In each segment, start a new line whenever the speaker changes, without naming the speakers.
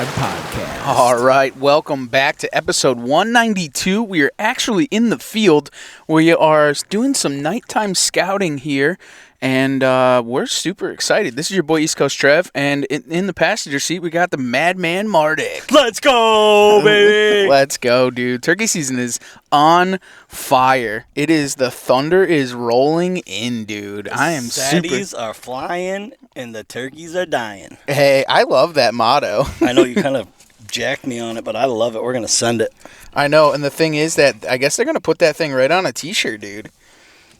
Drive podcast.
All right, welcome back to episode 192. We are actually in the field. We are doing some nighttime scouting here, and we're super excited. This is your boy East Coast Trev, and in the passenger seat, we got the Madman Mardik.
Let's go, baby!
Let's go, dude. Turkey season is on fire. The thunder is rolling in, dude. I am
Saddies are flying, and the turkeys are dying.
Hey, I love that motto.
I know you kind of jacked me on it, but I love it. We're going to send it.
I know, and the thing is that I guess they're going to put that thing right on a t-shirt, dude.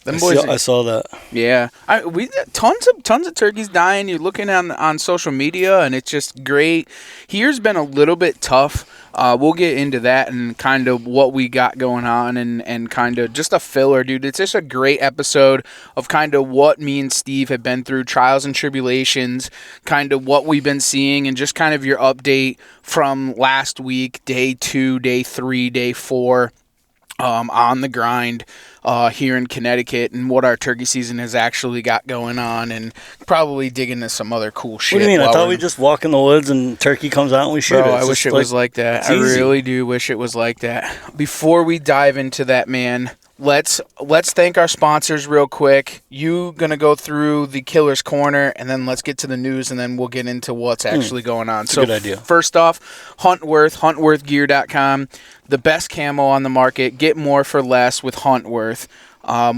I saw that.
Yeah, we tons of turkeys dying. You're looking on social media, and it's just great. Here's been a little bit tough. We'll get into that and kind of what we got going on and kind of just a filler, dude. It's just a great episode of kind of what me and Steve have been through, trials and tribulations, kind of what we've been seeing, and just kind of your update from last week, day 2, day 3, day 4. On the grind here in Connecticut and what our turkey season has actually got going on, and probably dig into some other cool shit.
What do you mean? I thought we just walk in the woods and turkey comes out and we shoot it.
I wish it was like that. I really do wish it was like that. Before we dive into that, man, let's thank our sponsors real quick. You gonna go through the Killer's Corner, and then let's get to the news, and then we'll get into what's actually going on.
So, good idea.
First off, huntworthgear.com. The best camo on the market. Get more for less with Huntworth.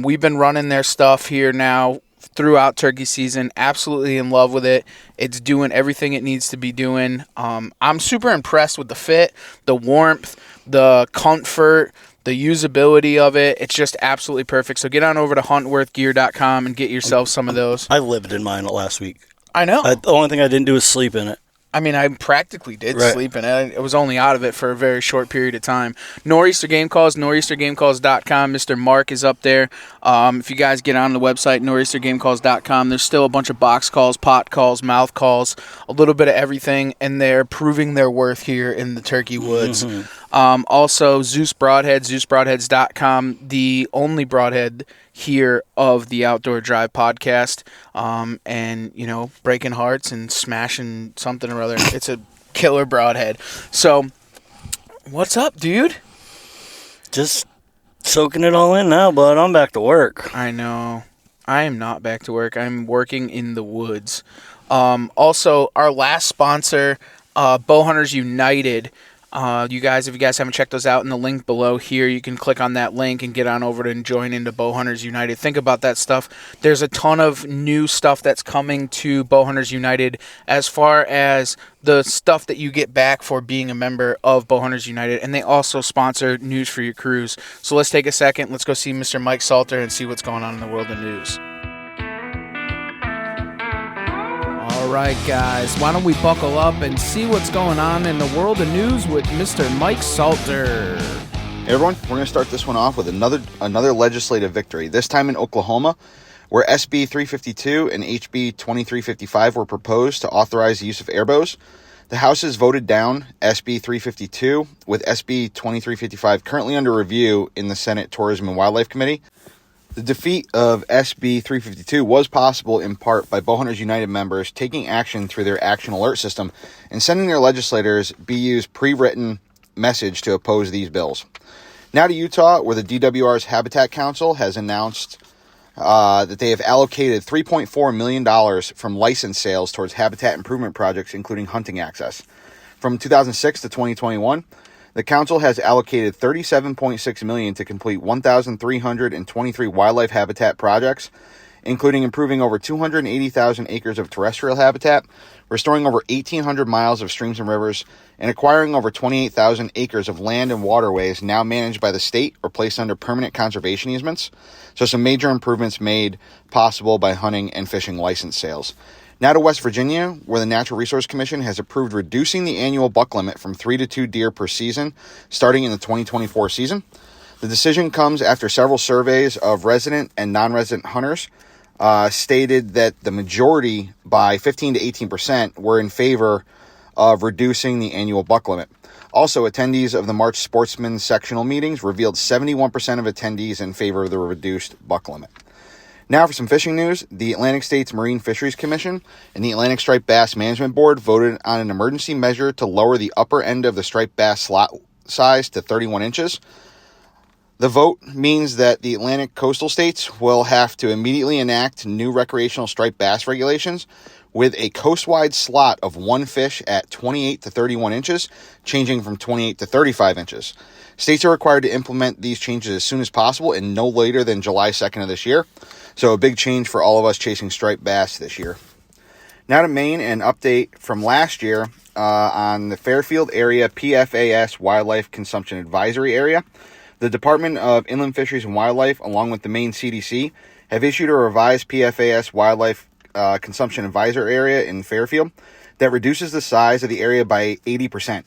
We've been running their stuff here now throughout turkey season. Absolutely in love with it. It's doing everything it needs to be doing. I'm super impressed with the fit, the warmth, the comfort, the usability of it. It's just absolutely perfect. So get on over to huntworthgear.com and get yourself some of those.
I lived in mine last week.
I know.
The only thing I didn't do was sleep in it.
I mean, I practically did sleep in it. I was only out of it for a very short period of time. Nor'easter Game Calls, nor'eastergamecalls.com. Mr. Mark is up there. If you guys get on the website, nor'eastergamecalls.com, there's still a bunch of box calls, pot calls, mouth calls, a little bit of everything, and they're proving their worth here in the turkey woods. Mm-hmm. Also, Zeus Broadhead, zeusbroadheads.com, the only broadhead here of the Outdoor Drive podcast, and, you know, breaking hearts and smashing something or other. It's a killer broadhead. So, what's up, dude?
Just soaking it all in now, bud. I'm back to work.
I know. I am not back to work. I'm working in the woods. Also, our last sponsor, Bowhunters United. If you guys haven't checked those out, in the link below here, you can click on that link and get on over and join into Bowhunters United. Think about that stuff. There's a ton of new stuff that's coming to Bowhunters United as far as the stuff that you get back for being a member of Bowhunters United, and they also sponsor News for Your Cruise. So let's take a second. Let's go see Mr. Mike Salter and see what's going on in the world of news.
All right, guys, why don't we buckle up and see what's going on in the world of news with Mr. Mike Salter.
Hey everyone, we're going to start this one off with another legislative victory, this time in Oklahoma, where SB 352 and HB 2355 were proposed to authorize the use of airbows. The House has voted down SB 352, with SB 2355 currently under review in the Senate Tourism and Wildlife Committee. The defeat of SB 352 was possible in part by Bowhunters United members taking action through their action alert system and sending their legislators BU's pre-written message to oppose these bills. Now to Utah, where the DWR's Habitat Council has announced that they have allocated $3.4 million from license sales towards habitat improvement projects, including hunting access. From 2006 to 2021, the council has allocated $37.6 million to complete 1,323 wildlife habitat projects, including improving over 280,000 acres of terrestrial habitat, restoring over 1,800 miles of streams and rivers, and acquiring over 28,000 acres of land and waterways now managed by the state or placed under permanent conservation easements. So some major improvements made possible by hunting and fishing license sales. Now to West Virginia, where the Natural Resource Commission has approved reducing the annual buck limit from 3 to 2 deer per season, starting in the 2024 season. The decision comes after several surveys of resident and non-resident hunters stated that the majority, by 15 to 18%, were in favor of reducing the annual buck limit. Also, attendees of the March Sportsman sectional meetings revealed 71% of attendees in favor of the reduced buck limit. Now for some fishing news. The Atlantic States Marine Fisheries Commission and the Atlantic Striped Bass Management Board voted on an emergency measure to lower the upper end of the striped bass slot size to 31 inches. The vote means that the Atlantic coastal states will have to immediately enact new recreational striped bass regulations with a coast-wide slot of one fish at 28 to 31 inches, changing from 28 to 35 inches. States are required to implement these changes as soon as possible and no later than July 2nd of this year. So a big change for all of us chasing striped bass this year. Now to Maine, an update from last year on the Fairfield area PFAS Wildlife Consumption Advisory Area. The Department of Inland Fisheries and Wildlife, along with the Maine CDC, have issued a revised PFAS Wildlife Consumption Advisory Area in Fairfield that reduces the size of the area by 80%.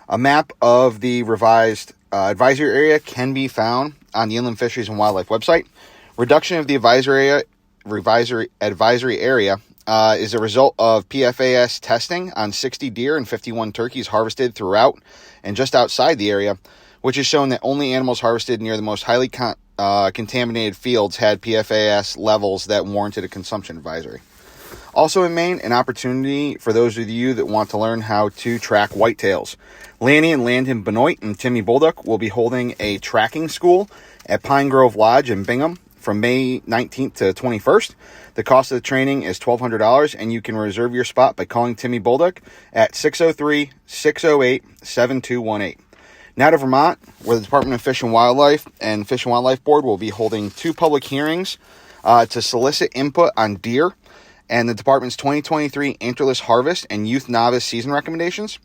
A map of the revised advisory area can be found on the Inland Fisheries and Wildlife website. Reduction of the advisory area is a result of PFAS testing on 60 deer and 51 turkeys harvested throughout and just outside the area, which has shown that only animals harvested near the most highly contaminated fields had PFAS levels that warranted a consumption advisory. Also in Maine, an opportunity for those of you that want to learn how to track whitetails. Lanny and Landon Benoit and Timmy Bolduc will be holding a tracking school at Pine Grove Lodge in Bingham from May 19th to 21st. The cost of the training is $1,200, and you can reserve your spot by calling Timmy Bolduc at 603-608-7218. Now to Vermont, where the Department of Fish and Wildlife and Fish and Wildlife Board will be holding 2 public hearings to solicit input on deer and the department's 2023 antlerless harvest and youth novice season recommendations.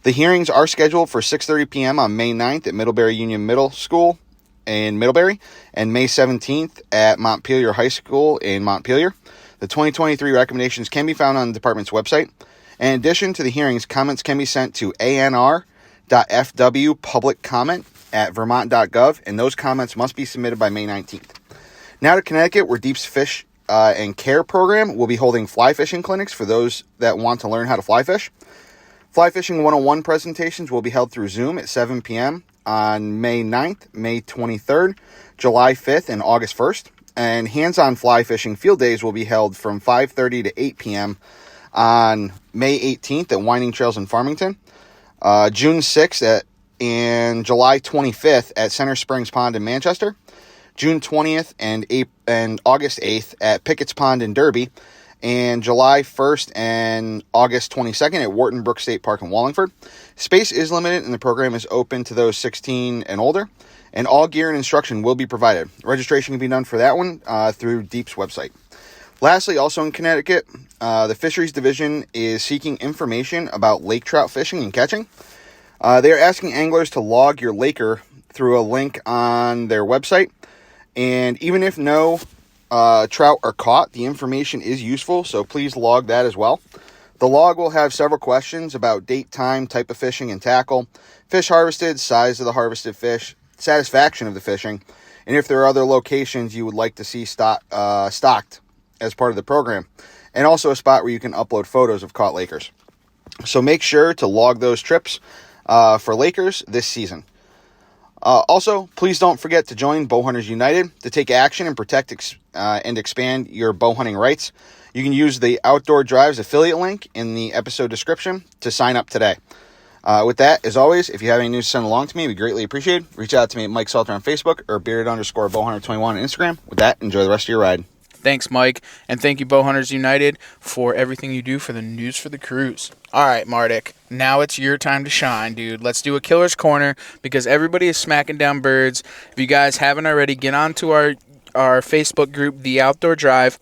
The hearings are scheduled for 6:30 p.m. on May 9th at Middlebury Union Middle School in Middlebury and May 17th at Montpelier High School in Montpelier. The 2023 recommendations can be found on the department's website. In addition to the hearings, comments can be sent to anr.fwpubliccomment@vermont.gov, and those comments must be submitted by May 19th. Now to Connecticut, where Deep's Fish and Care program will be holding fly fishing clinics for those that want to learn how to fly fish. Fly Fishing 101 presentations will be held through Zoom at 7 p.m. on May 9th, May 23rd, July 5th, and August 1st. And hands-on fly fishing field days will be held from 5:30 to 8 p.m. on May 18th at Winding Trails in Farmington, June 6th and July 25th at Center Springs Pond in Manchester, June 20th and August 8th at Pickett's Pond in Derby, and July 1st and August 22nd at Wharton Brook State Park in Wallingford. Space is limited and the program is open to those 16 and older, and all gear and instruction will be provided. Registration can be done for that one through Deep's website. Lastly, also in Connecticut, the Fisheries Division is seeking information about lake trout fishing and catching. They are asking anglers to log your laker through a link on their website, and even if no trout are caught, the information is useful, so please log that as well. The log will have several questions about date, time, type of fishing and tackle, fish harvested, size of the harvested fish, satisfaction of the fishing, and if there are other locations you would like to see stocked as part of the program, and also a spot where you can upload photos of caught lakers. So make sure to log those trips for lakers this season. Also, please don't forget to join Bowhunters United to take action and protect and expand your bow hunting rights. You can use the Outdoor Drives affiliate link in the episode description to sign up today. With that, as always, if you have any news to send along to me, we greatly appreciate it. Reach out to me at Mike Salter on Facebook or bearded_bowhunter21 on Instagram. With that, enjoy the rest of your ride.
Thanks, Mike, and thank you, Bowhunters United, for everything you do for the news for the cruise. All right, Mardik, now it's your time to shine, dude. Let's do a killer's corner because everybody is smacking down birds. If you guys haven't already, get onto our Facebook group, The Outdoor Drive,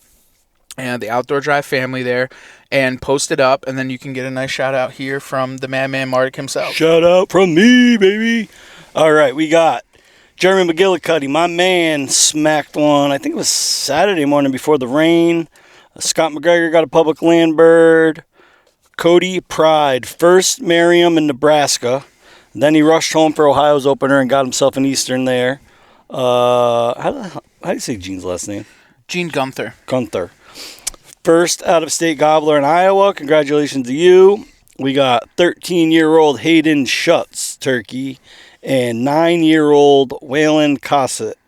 and the Outdoor Drive family there, and post it up, and then you can get a nice shout-out here from the madman Mardik himself.
Shout out from me, baby. All right, we got Jeremy McGillicuddy, my man, smacked one. I think it was Saturday morning before the rain. Scott McGregor got a public land bird. Cody Pride, first Merriam in Nebraska. Then he rushed home for Ohio's opener and got himself an Eastern there. How do you say Gene's last name?
Gene Gunther.
Gunther. First out-of-state gobbler in Iowa. Congratulations to you. We got 13-year-old Hayden Schutz turkey and 9-year-old Waylon Cossett.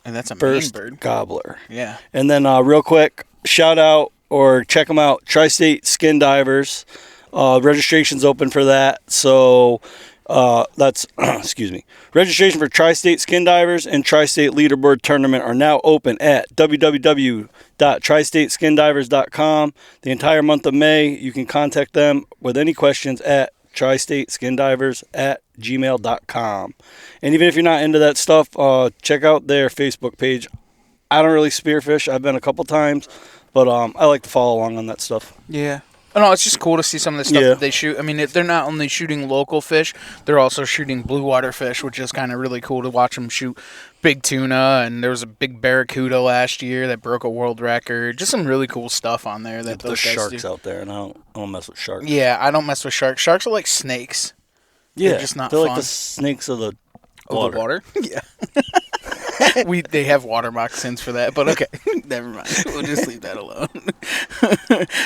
And that's a mean
first
bird.
gobbler.
Yeah.
And then real quick, shout out or check them out, Tri-State Skin Divers. Registration's open for that. So that's, excuse me. Registration for Tri-State Skin Divers and Tri-State Leaderboard Tournament are now open at www.tristateskindivers.com. The entire month of May, you can contact them with any questions at tristateskindivers@gmail.com. And even if you're not into that stuff, check out their Facebook page. I don't really spearfish. I've been a couple times, but I like to follow along on that stuff.
Yeah. Oh, no, it's just cool to see some of the stuff that they shoot. I mean, they're not only shooting local fish, they're also shooting blue water fish, which is kind of really cool to watch them shoot big tuna. And there was a big barracuda last year that broke a world record. Just some really cool stuff on there. That
There's sharks out there, and I don't mess with sharks.
Yeah, I don't mess with sharks. Sharks are like snakes.
Yeah,
they're just not
they're
fun.
like the snakes of the
Of the water? Yeah. They have water moccasins for that, but okay, never mind. We'll just leave that alone.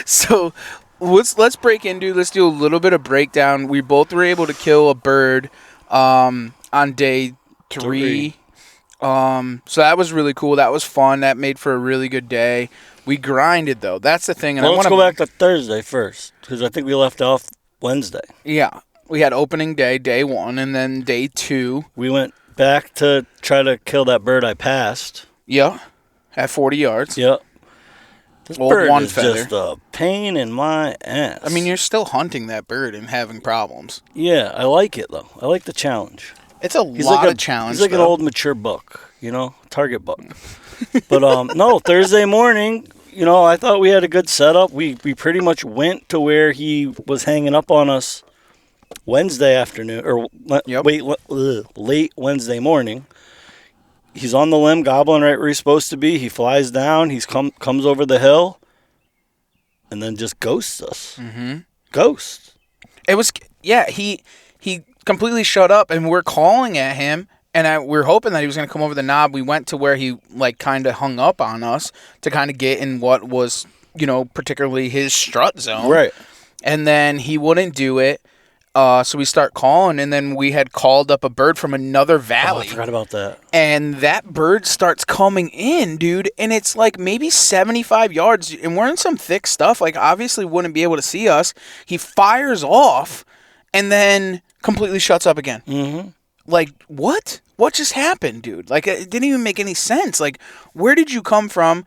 So let's break into. Let's do a little bit of breakdown. We both were able to kill a bird on day 3. So that was really cool. That was fun. That made for a really good day. We grinded though. That's the thing. And
let's go back to Thursday first, because I think we left off Wednesday.
Yeah, we had opening day, day 1, and then day 2.
We went back to try to kill that bird I passed.
Yeah, at 40 yards.
Yep. This
Old
bird
one
is
feather.
just a pain in my ass.
I mean, you're still hunting that bird and having problems.
Yeah, I like it though. I like the challenge.
It's a lot of challenge.
He's like an old mature buck, target buck. But no, Thursday morning, I thought we had a good setup. We pretty much went to where he was hanging up on us Wednesday afternoon, or late Wednesday morning. He's on the limb, gobbling right where he's supposed to be. He flies down. He's comes over the hill, and then just ghosts us.
Mm-hmm.
Ghost.
It was He completely shut up, and we're calling at him, and we're hoping that he was going to come over the knob. We went to where he kind of hung up on us to kind of get in what was particularly his strut zone.
Right.
And then he wouldn't do it. So we start calling, and then we had called up a bird from another valley.
Oh, I forgot about that.
And that bird starts coming in, dude, and it's like maybe 75 yards, and we're in some thick stuff. Like, obviously wouldn't be able to see us. He fires off, and then completely shuts up again.
Mm-hmm.
Like, what? What just happened, dude? Like, it didn't even make any sense. Like, where did you come from?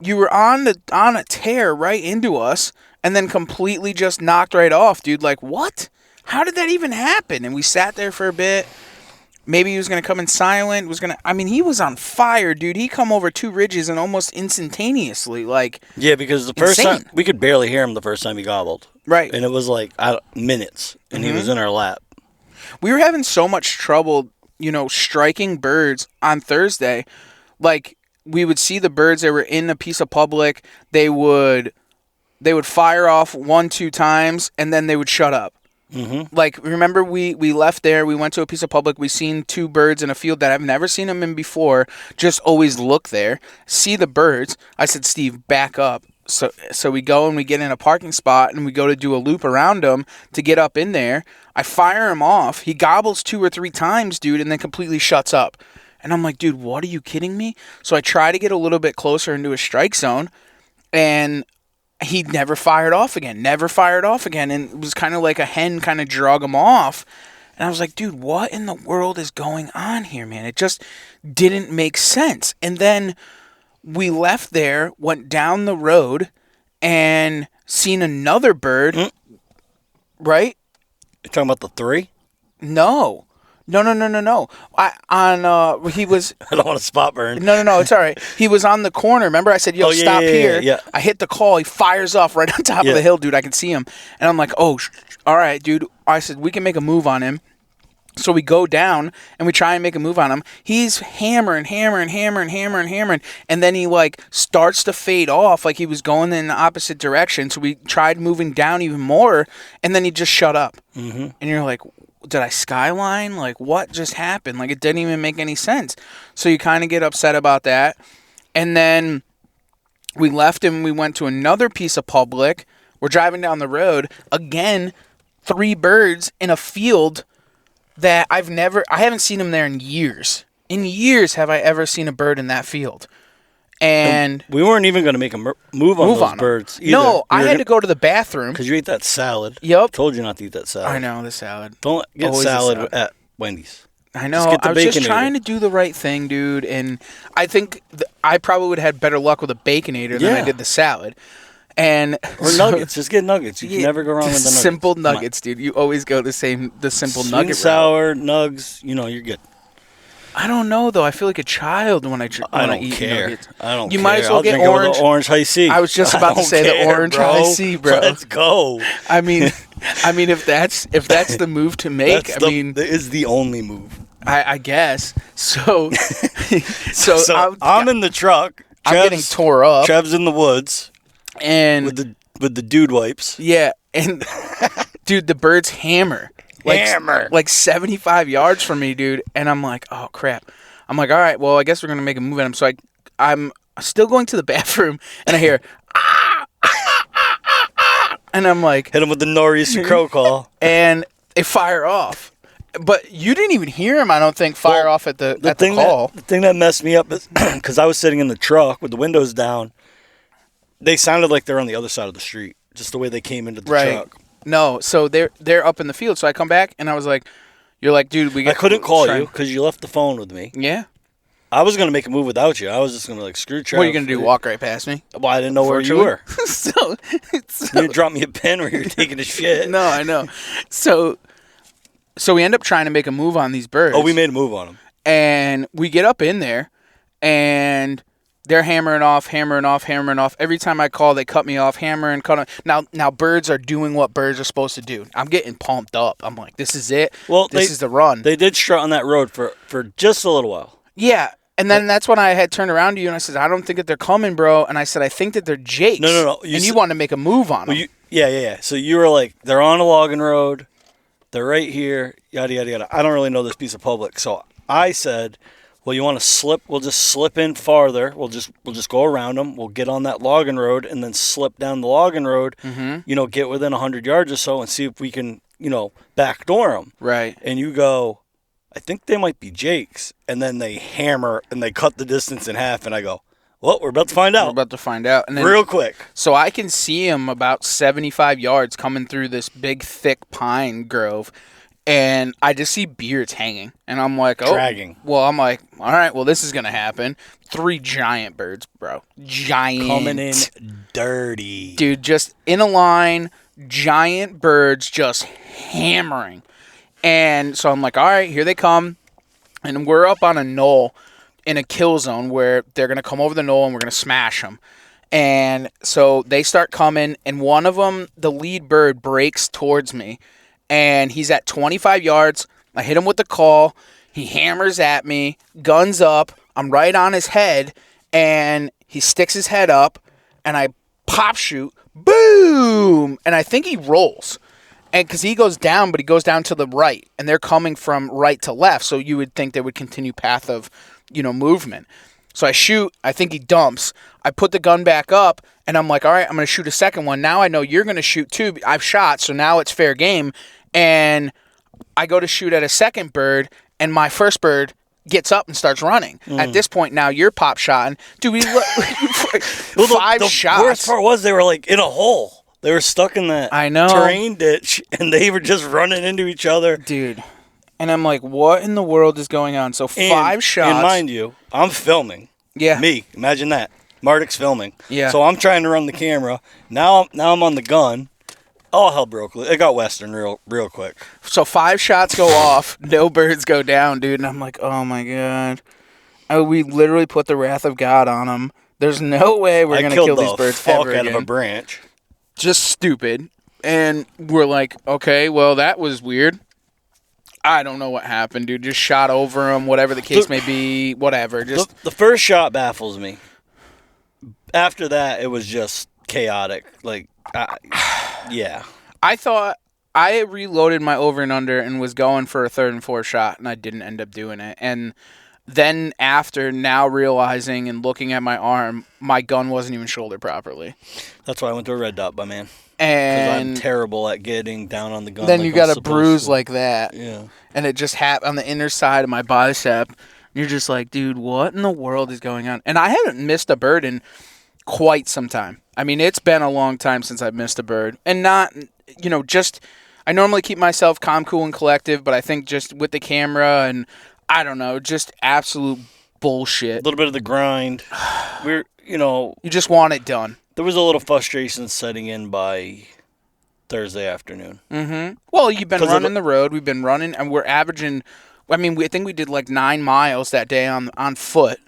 You were on a tear right into us, and then completely just knocked right off, dude. Like, what? How did that even happen? And we sat there for a bit. Maybe he was going to come in silent. He was on fire, dude. He come over 2 ridges and almost instantaneously, like.
Yeah, because the first time, we could barely hear him the first time he gobbled.
Right.
And it was like minutes, and he was in our lap.
We were having so much trouble, striking birds on Thursday. Like, we would see the birds that were in a piece of public. They would fire off 1-2 times, and then they would shut up.
Mm-hmm.
Like, remember we left there, we went to a piece of public, we seen 2 birds in a field that I've never seen them in before, just always look there, see the birds. I said, Steve, back up. So we go and we get in a parking spot, and we go to do a loop around him to get up in there. I fire him off. He gobbles 2 or 3 times, dude, and then completely shuts up. And I'm like, dude, what are you kidding me? So I try to get a little bit closer into his strike zone, and he never fired off again. And it was kind of like a hen kind of drug him off. And I was like, dude, what in the world is going on here, man? It just didn't make sense. And then we left there, went down the road, and seen another bird. Right?
You're talking about the 3?
No. He was.
I don't want to spot burn.
No, it's all right. He was on the corner. Remember, I said, "Yo, stop here."
Yeah.
I hit the call. He fires off right on top of the hill, dude. I can see him, and I'm like, "Oh, all right, dude." I said, "We can make a move on him." So we go down and we try and make a move on him. He's hammering, and then he starts to fade off, like he was going in the opposite direction. So we tried moving down even more, and then he just shut up.
Mm-hmm.
And you're like, did I skyline? Like, what just happened? Like, it didn't even make any sense. So you kind of get upset about that. And then we left him. We went to another piece of public. We're driving down the road. Again, 3 birds in a field that I haven't seen them there in years. in years have I ever seen a bird in that field. And
we weren't even going to make a move on those birds either.
No, I had to go to the bathroom.
Because you ate that salad.
Yep.
Told you not to eat that salad.
I know, the salad.
Don't get salad at Wendy's.
I know. I was just trying to do the right thing, dude. And I think I probably would have had better luck with a Baconator than I did the salad. Or
nuggets. Just get nuggets. You can never go wrong with the nuggets.
Simple nuggets, dude. You always go the simple
Sweet
nugget
and sour, nugs. You're good.
I don't know though. I feel like a child when I eat nuggets.
I don't care.
You might as well
I'll
get
drink
orange.
The orange high C.
I was just about to say the orange high C, bro.
Let's go.
I mean, if that's the move to make,
that is the only move.
I guess. So
I'm in the truck.
I'm getting tore up.
Trev's in the woods,
and
with the dude wipes.
Yeah, and dude, the birds hammer. Like 75 yards from me, dude. And I'm like, oh, crap. I'm like, all right, well, I guess we're going to make a move at him. So I'm still going to the bathroom, and I hear, and I'm like.
Hit him with the nor'easter crow call.
And they fire off. But you didn't even hear him, I don't think, fire off at the call.
The thing that messed me up is because I was sitting in the truck with the windows down, they sounded like they're on the other side of the street, just the way they came into the truck.
No, so they're up in the field. So I come back and I was like, "You're like, dude, I
couldn't call you because you left the phone with me."
Yeah,
I was gonna make a move without you. I was just gonna screw Trev.
What are you gonna do? Walk right past me?
Well, I didn't know where you were.
so
you dropped me a pin where you were taking a shit.
No, I know. So we end up trying to make a move on these birds.
Oh, we made a move on them,
and we get up in there, and they're hammering off. Every time I call, they cut me off, hammering, cut off. Now birds are doing what birds are supposed to do. I'm getting pumped up. I'm like, this is it.
Well,
this is the run.
They did strut on that road for just a little while.
Yeah, and then that's when I had turned around to you, and I said, I don't think that they're coming, bro. And I said, I think that they're Jakes.
No.
You wanted to make a move on them.
Yeah. So you were like, they're on a logging road. They're right here, yada, yada, yada. I don't really know this piece of public. So I said, well, you want to slip? We'll just slip in farther. We'll just go around them. We'll get on that logging road and then slip down the logging road, get within 100 yards or so and see if we can, backdoor them.
Right.
And you go, I think they might be Jakes. And then they hammer and they cut the distance in half. And I go, well, we're about to find out.
And then,
real quick.
So I can see them about 75 yards coming through this big, thick pine grove. And I just see beards hanging. And I'm like, oh.
Dragging.
Well, I'm like, all right, well, this is going to happen. 3 giant birds, bro. Giant.
Coming in dirty.
Dude, just in a line, giant birds just hammering. And so I'm like, all right, here they come. And we're up on a knoll in a kill zone where they're going to come over the knoll and we're going to smash them. And so they start coming. And one of them, the lead bird, breaks towards me. And he's at 25 yards. I hit him with the call. He hammers at me, guns up. I'm right on his head, and he sticks his head up, and I pop shoot. Boom! And I think he rolls. And because he goes down, but he goes down to the right, and they're coming from right to left, so you would think they would continue path of, movement. So I shoot. I think he dumps. I put the gun back up, and I'm like, all right, I'm going to shoot a second one. Now I know you're going to shoot too. I've shot, so now it's fair game. And I go to shoot at a second bird, and my first bird gets up and starts running. At this point, now you're pop shotting. Dude, we look five shots.
The worst part was they were like in a hole. They were stuck in that terrain ditch, and they were just running into each other.
Dude. And I'm like, what in the world is going on? So 5 shots.
And mind you, I'm filming.
Yeah.
Me. Imagine that. Marduk's filming.
Yeah.
So I'm trying to run the camera. Now I'm on the gun. All hell broke loose. It got Western real quick.
So 5 shots go off. No birds go down, dude. And I'm like, oh, my God. We literally put the wrath of God on them. There's no way we're going to kill these birds ever again.
Out of a branch.
Just stupid. And we're like, okay, well, that was weird. I don't know what happened, dude. Just shot over them, whatever the case may be, whatever. Just
the first shot baffles me. After that, it was just chaotic. Like, yeah.
I thought I reloaded my over and under and was going for a 3rd and 4th shot, and I didn't end up doing it. And then after now realizing and looking at my arm, my gun wasn't even shouldered properly.
That's why I went to a red dot, man.
And
I'm terrible at getting down on the gun.
Then you got a bruise like that.
Yeah.
And it just happened on the inner side of my bicep. You're just like, dude, what in the world is going on? And I haven't missed a bird in quite some time. I mean, it's been a long time since I've missed a bird. And not, just, I normally keep myself calm, cool, and collective, but I think just with the camera and, I don't know, just absolute bullshit.
A little bit of the grind.
You just want it done.
There was a little frustration setting in by Thursday afternoon.
Mm-hmm. Well, you've been running the road. We've been running, and we're averaging, I think we did like 9 miles that day on foot.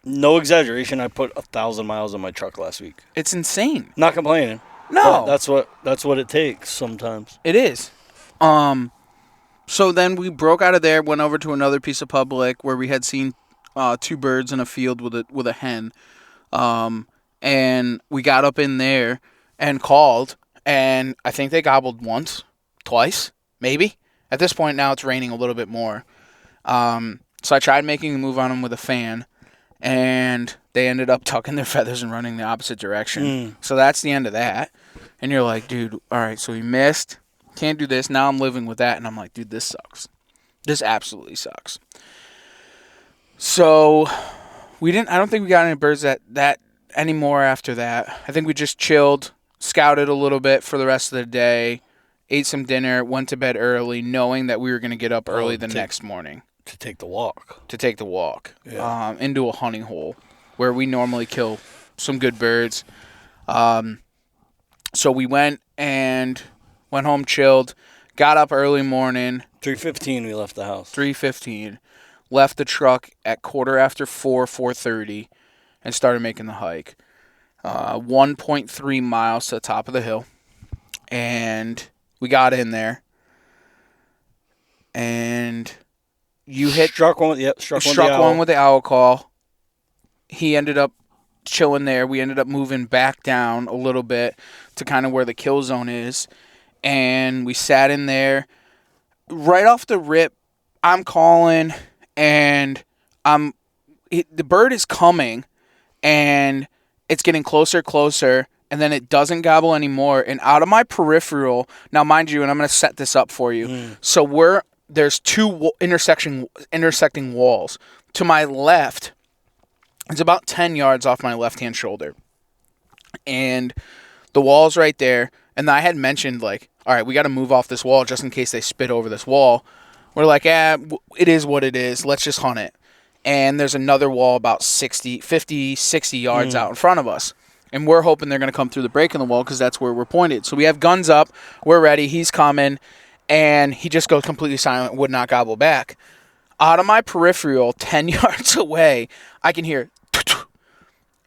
No exaggeration, I put 1,000 miles on my truck last week.
It's insane.
Not complaining.
No.
That's what it takes sometimes.
It is. So then we broke out of there, went over to another piece of public where we had seen 2 birds in a field with a hen. And we got up in there and called, and I think they gobbled once, twice, maybe. At this point now it's raining a little bit more. So I tried making a move on them with a fan, and they ended up tucking their feathers and running the opposite direction. So that's the end of that. And you're like, dude, all right, so we missed. Can't do this. Now I'm living with that. And I'm like, dude, this sucks. This absolutely sucks. So I don't think we got any birds that anymore after that. I think we just chilled, scouted a little bit for the rest of the day, ate some dinner, went to bed early, knowing that we were going to get up early the next morning.
To take the walk.
Yeah. Into a hunting hole where we normally kill some good birds. So we went home, chilled, got up early morning.
3:15 we left the house.
3:15. Left the truck at 4:30, and started making the hike. 1.3 miles to the top of the hill. And we got in there. And you
struck one with
the owl call. He ended up chilling there. We ended up moving back down a little bit to kind of where the kill zone is. And we sat in there. Right off the rip, I'm calling, and the bird is coming, and it's getting closer, and then it doesn't gobble anymore. And out of my peripheral, now mind you, and I'm going to set this up for you. So there's 2 intersecting walls. To my left, it's about 10 yards off my left-hand shoulder. And the wall's right there. And I had mentioned, like, all right, we got to move off this wall just in case they spit over this wall. We're like, it is what it is. Let's just hunt it. And there's another wall about 60 yards out in front of us. And we're hoping they're going to come through the break in the wall because that's where we're pointed. So we have guns up. We're ready. He's coming. And he just goes completely silent, would not gobble back. Out of my peripheral, 10 yards away, I can hear,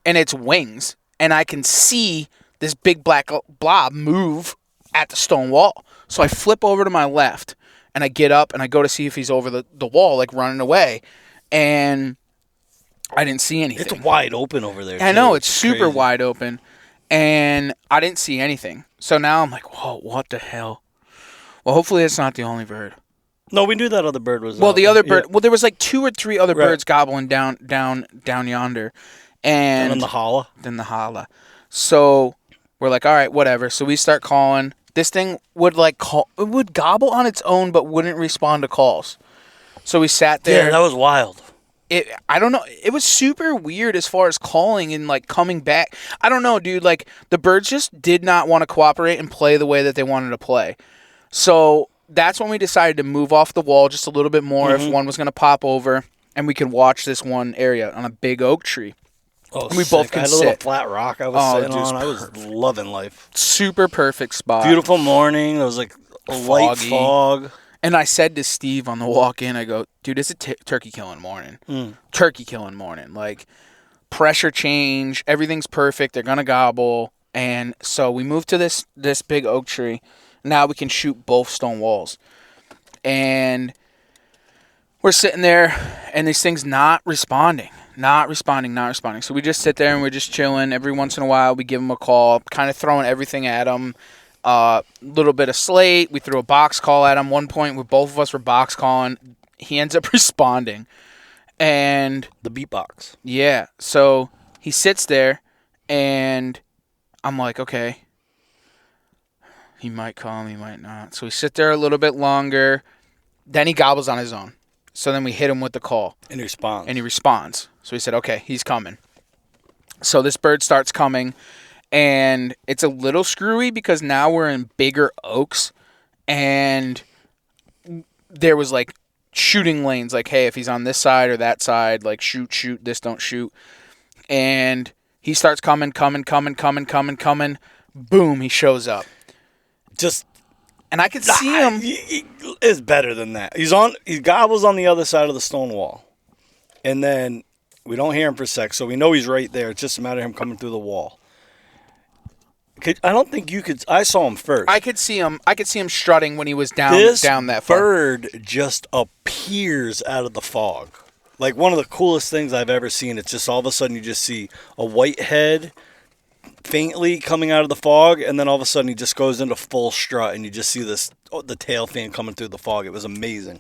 and it's wings. And I can see this big black blob move at the stone wall. So I flip over to my left, and I get up, and I go to see if he's over the wall, like running away. And I didn't see anything.
It's wide open over there.
I know, it's super wide open. And I didn't see anything. So now I'm like, whoa, what the hell? Well, hopefully it's not the only bird.
No, we knew that other bird was.
Well, the other bird. Yeah. Well, there was like 2 or 3 other birds gobbling down yonder, and
in the holla.
Then the holla. So we're like, all right, whatever. So we start calling. This thing would it would gobble on its own, but wouldn't respond to calls. So we sat there.
Yeah, that was wild.
I don't know. It was super weird as far as calling and like coming back. I don't know, dude. Like the birds just did not want to cooperate and play the way that they wanted to play. So that's when we decided to move off the wall just a little bit more if one was going to pop over, and we could watch this one area on a big oak tree.
Oh,
and we both can
I had a little flat rock I was sitting on. I was loving life.
Super perfect spot.
Beautiful morning. There was like a light fog.
And I said to Steve on the walk in, I go, dude, it's a turkey killing morning. Turkey killing morning. Like pressure change. Everything's perfect. They're going to gobble. And so we moved to this big oak tree. Now we can shoot both stone walls. And we're sitting there, and this thing's not responding. So we just sit there, and we're just chilling. Every once in a while, we give him a call, kind of throwing everything at him. Little bit of slate. We threw a box call at him. One point where both of us were box calling. He ends up responding. And
the beatbox.
Yeah. So he sits there, and I'm like, okay. He might come, he might not. So we sit there a little bit longer. Then he gobbles on his own. So then we hit him with the call.
And he
responds. So we said, okay, he's coming. So this bird starts coming, and it's a little screwy because now we're in bigger oaks, and there was like shooting lanes, like, hey, if he's on this side or that side, like shoot, this don't shoot. And he starts coming. Boom, he shows up. And I could see him.
He is better than that. He gobbles on the other side of the stone wall. And then we don't hear him for a sec, so we know he's right there. It's just a matter of him coming through the wall. I don't think you could. I saw him first.
I could see him strutting when he was down that far.
Bird just appears out of the fog. Like one of the coolest things I've ever seen. It's just all of a sudden you just see a white head faintly coming out of the fog, and then all of a sudden he just goes into full strut, and you just see the tail fan coming through the fog. It was amazing.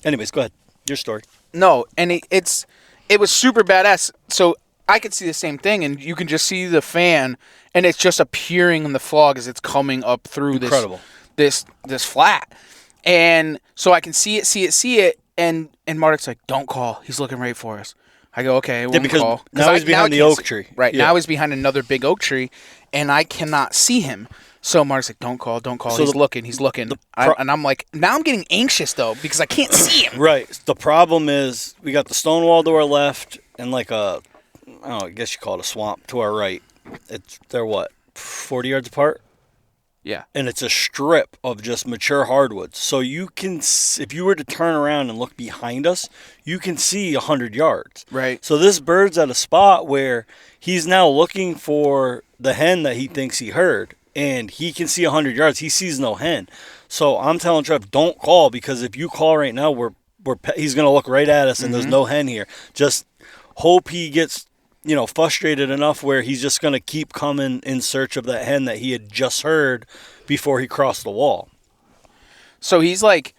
Anyways, go ahead. Your story.
No, and it was super badass. So I could see the same thing, and you can just see the fan, and it's just appearing in the fog as it's coming up through this flat. And so I can see it, and Martic's like, don't call. He's looking right for us. I go, okay, we'll call.
Now he's behind the oak tree.
Right,
yeah.
Now he's behind another big oak tree, and I cannot see him. So Martic's like, don't call. So he's looking. And I'm like, now I'm getting anxious, though, because I can't see him.
Right. The problem is we got the stone wall to our left and like I guess you call it a swamp to our right. They're what, 40 yards apart?
Yeah.
And it's a strip of just mature hardwoods. So you can, if you were to turn around and look behind us, you can see 100 yards.
Right.
So this bird's at a spot where he's now looking for the hen that he thinks he heard. And he can see 100 yards. He sees no hen. So I'm telling Trev, don't call, because if you call right now, he's going to look right at us and there's no hen here. Just hope he gets frustrated enough where he's just going to keep coming in search of that hen that he had just heard before he crossed the wall.
So he's like,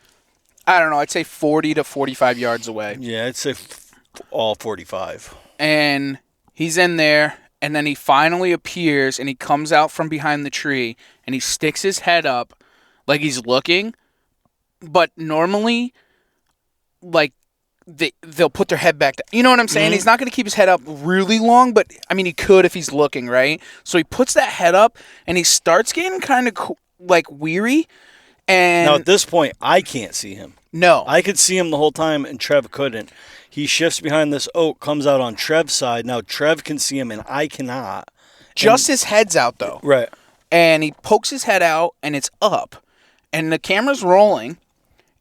I don't know, I'd say 40 to 45 yards away.
Yeah, I'd say all 45.
And he's in there, and then he finally appears, and he comes out from behind the tree, and he sticks his head up like he's looking. But normally, like, they'll put their head back down. You know what I'm saying? Mm-hmm. He's not going to keep his head up really long, but, I mean, he could if he's looking, right? So he puts that head up, and he starts getting kind of, weary. And
now, at this point, I can't see him.
No.
I could see him the whole time, and Trev couldn't. He shifts behind this oak, comes out on Trev's side. Now, Trev can see him, and I cannot.
Just his head's out, though.
Right.
And he pokes his head out, and it's up. And the camera's rolling,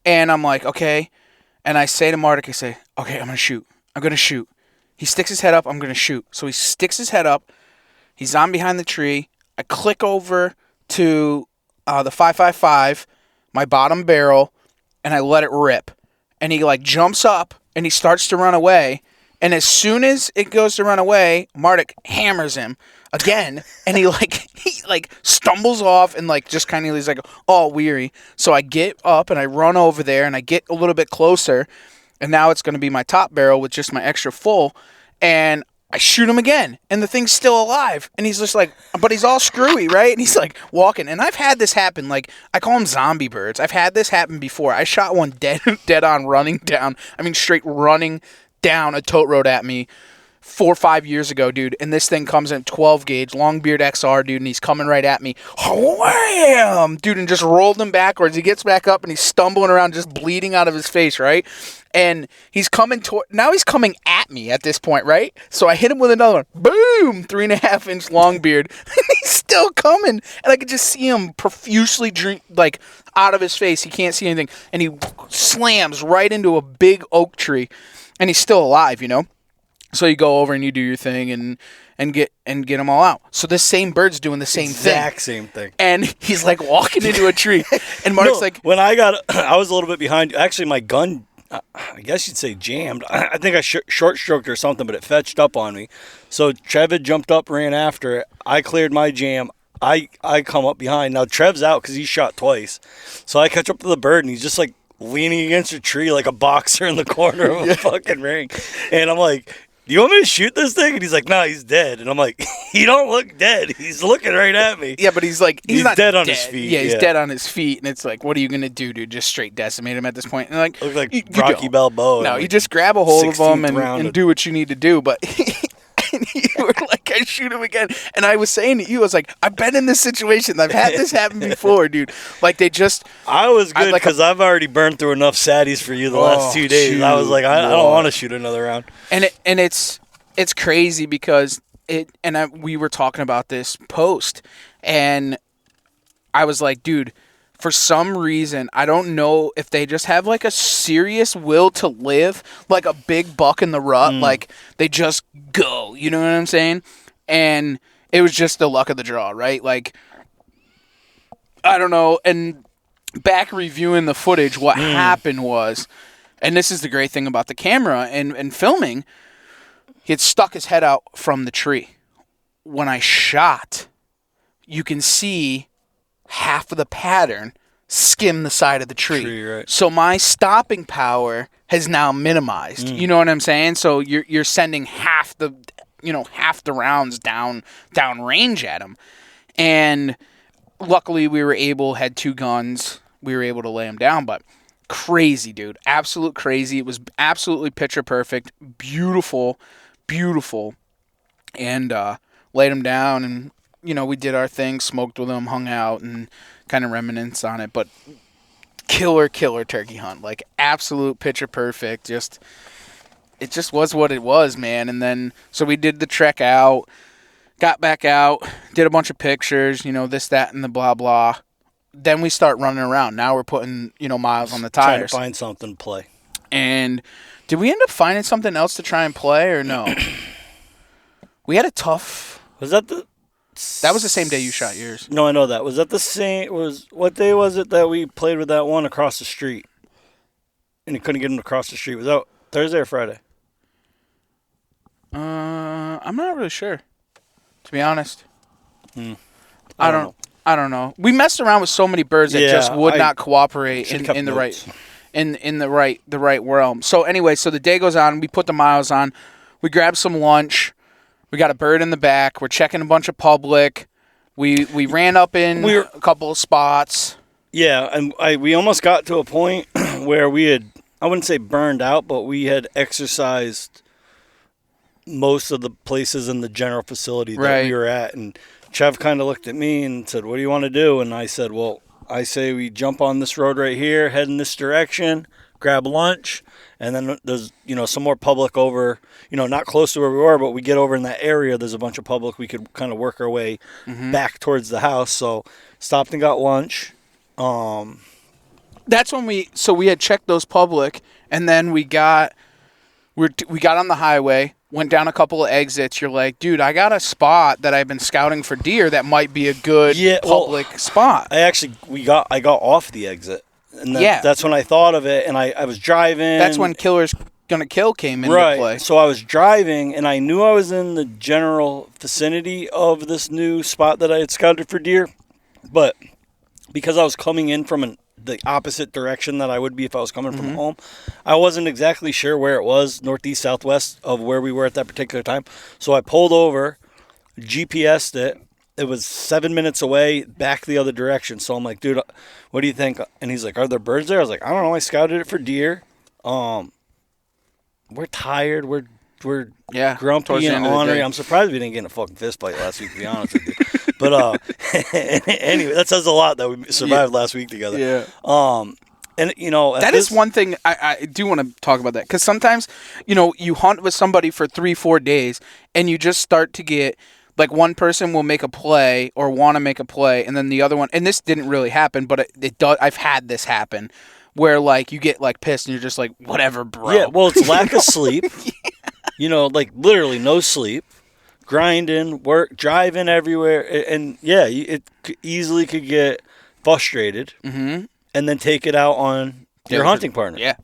and I'm like, okay. And I say to Martic, okay, I'm going to shoot. He sticks his head up, I'm going to shoot. So he sticks his head up. He's on behind the tree. I click over to the 5.55, my bottom barrel, and I let it rip. And he, jumps up, and he starts to run away. And as soon as it goes to run away, Martic hammers him again, and he stumbles off and just kind of is all weary. So I get up and I run over there and I get a little bit closer, and now it's going to be my top barrel with just my extra full, and I shoot him again, and the thing's still alive, and he's just but he's all screwy, right? And he's walking, and I've had this happen. I call them zombie birds. I've had this happen before. I shot one dead on running down. I mean, straight running down a tote road at me 4 or 5 years ago, dude, and this thing comes in 12 gauge, long beard XR, dude, and he's coming right at me. Wham! Dude, and just rolled him backwards. He gets back up, and he's stumbling around, just bleeding out of his face, right? And he's coming now he's coming at me at this point, right? So I hit him with another one. Boom! 3.5-inch long beard. He's still coming, and I could just see him profusely drink, out of his face. He can't see anything, and he slams right into a big oak tree, and he's still alive, So you go over and you do your thing and get them all out. So this same bird's doing the same thing.
Exact same thing.
And he's walking into a tree. And Mark's
when I was a little bit behind. Actually, my gun, I guess you'd say jammed. I think I short stroked or something, but it fetched up on me. So Trev had jumped up, ran after it. I cleared my jam. I come up behind. Now Trev's out because he shot twice. So I catch up to the bird, and he's just leaning against a tree like a boxer in the corner of a fucking ring. And I'm like, do you want me to shoot this thing? And he's like, no, he's dead. And I'm like, he don't look dead. He's looking right at me.
Yeah, but he's like, he's not
dead on his feet.
Yeah, he's dead on his feet. And it's like, what are you going to do, dude? Just straight decimate him at this point? And like,
Look like Rocky Balboa.
No, you just grab a hold of him
round
and do what you need to do. But and you were like, I shoot him again. And I was saying to you, I was like, I've been in this situation. I've had this happen before, dude. Like, they just...
I was good because I've already burned through enough saddies for you the last 2 days. I was like, I don't want to shoot another round.
And it's crazy because we were talking about this post, and I was like, dude, for some reason, I don't know if they just have like a serious will to live, like a big buck in the rut, like they just go, you know what I'm saying? And it was just the luck of the draw, right? Like, I don't know. And back reviewing the footage, what happened was, and this is the great thing about the camera and filming, he had stuck his head out from the tree. When I shot, you can see half of the pattern skim the side of the tree.
Right.
So my stopping power has now minimized. You know what I'm saying? So you're sending half the rounds down range at him. And luckily had 2 guns. We were able to lay him down, but crazy, dude. Absolute crazy. It was absolutely picture perfect. Beautiful. And laid him down, and we did our thing, smoked with him, hung out, and kind of reminisce on it. But killer turkey hunt, like absolute picture perfect. It just was what it was, man. And then so we did the trek out, got back out, did a bunch of pictures, this, that, and the blah blah. Then we start running around. Now we're putting miles on the tires,
trying to find something to play.
And did we end up finding something else to try and play or no? We had a tough.
Was that
That was the same day you shot yours.
No, I know that. Was that the same? What day was it that we played with that one across the street? And you couldn't get him across the street. Was that Thursday or Friday?
I'm not really sure, to be honest.
I don't know.
We messed around with so many birds that just would not cooperate in the
notes.
the right realm. So anyway, so the day goes on. We put the miles on. We grab some lunch. We got a bird in the back. We're checking a bunch of public. We ran up in a couple of spots.
Yeah, and we almost got to a point where we had, I wouldn't say burned out, but we had exercised most of the places in the general facility that we were at. And Trev kind of looked at me and said, what do you want to do? And I said, well, I say we jump on this road right here, head in this direction, grab lunch, and then there's, some more public over, not close to where we were, but we get over in that area, there's a bunch of public. We could kind of work our way back towards the house. So stopped and got lunch.
That's when we had checked those public, and then we got on the highway, went down a couple of exits. You're like, dude, I got a spot that I've been scouting for deer that might be a good public spot.
I got off the exit. And that's when I thought of it, and I was driving.
That's when Killer's Gonna Kill came into play.
So I was driving, and I knew I was in the general vicinity of this new spot that I had scouted for deer, but because I was coming in from the opposite direction that I would be if I was coming from home, I wasn't exactly sure where it was, northeast, southwest of where we were at that particular time. So I pulled over, GPS'd it. It was 7 minutes away, back the other direction. So I'm like, dude, what do you think? And he's like, are there birds there? I was like, I don't know. I scouted it for deer. We're tired. We're grumpy and ornery. I'm surprised we didn't get in a fucking fist fight last week, to be honest with you. But anyway, that says a lot that we survived last week together.
Yeah.
And
that is one thing I do want to talk about that, because sometimes you hunt with somebody for 3-4 days and you just start to get. Like, one person will make a play or want to make a play, and then the other one, and this didn't really happen, but it does. I've had this happen, where like you get like pissed and you're just like, whatever, bro.
Yeah, well, it's lack of sleep. Like literally no sleep, grinding, work, driving everywhere, and it easily could get frustrated, and then take it out on your hunting partner.
Yeah.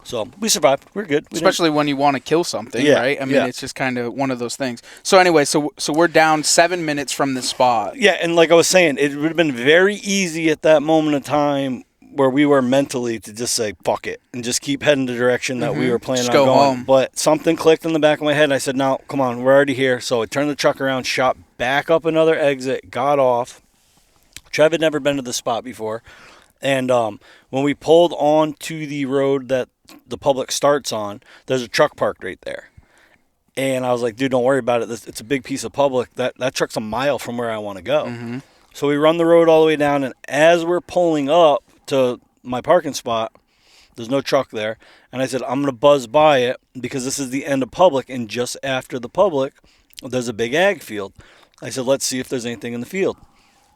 So we survived. We're good.
Especially when you want to kill something, right? I mean, it's just kind of one of those things. So anyway, so we're down 7 minutes from the spot.
Yeah, and like I was saying, it would have been very easy at that moment of time where we were mentally to just say, fuck it, and just keep heading the direction that we were planning
Just
on
go
going.
home.
But something clicked in the back of my head, and I said, no, come on, we're already here. So I turned the truck around, shot back up another exit, got off. Trev had never been to this spot before. And when we pulled onto the road that the public starts on, there's a truck parked right there. And I was like, dude, don't worry about it. It's a big piece of public. That truck's a mile from where I want to go. So we run the road all the way down, and as we're pulling up to my parking spot, there's no truck there. And I said, I'm going to buzz by it because this is the end of public, and just after the public, there's a big ag field. I said, let's see if there's anything in the field.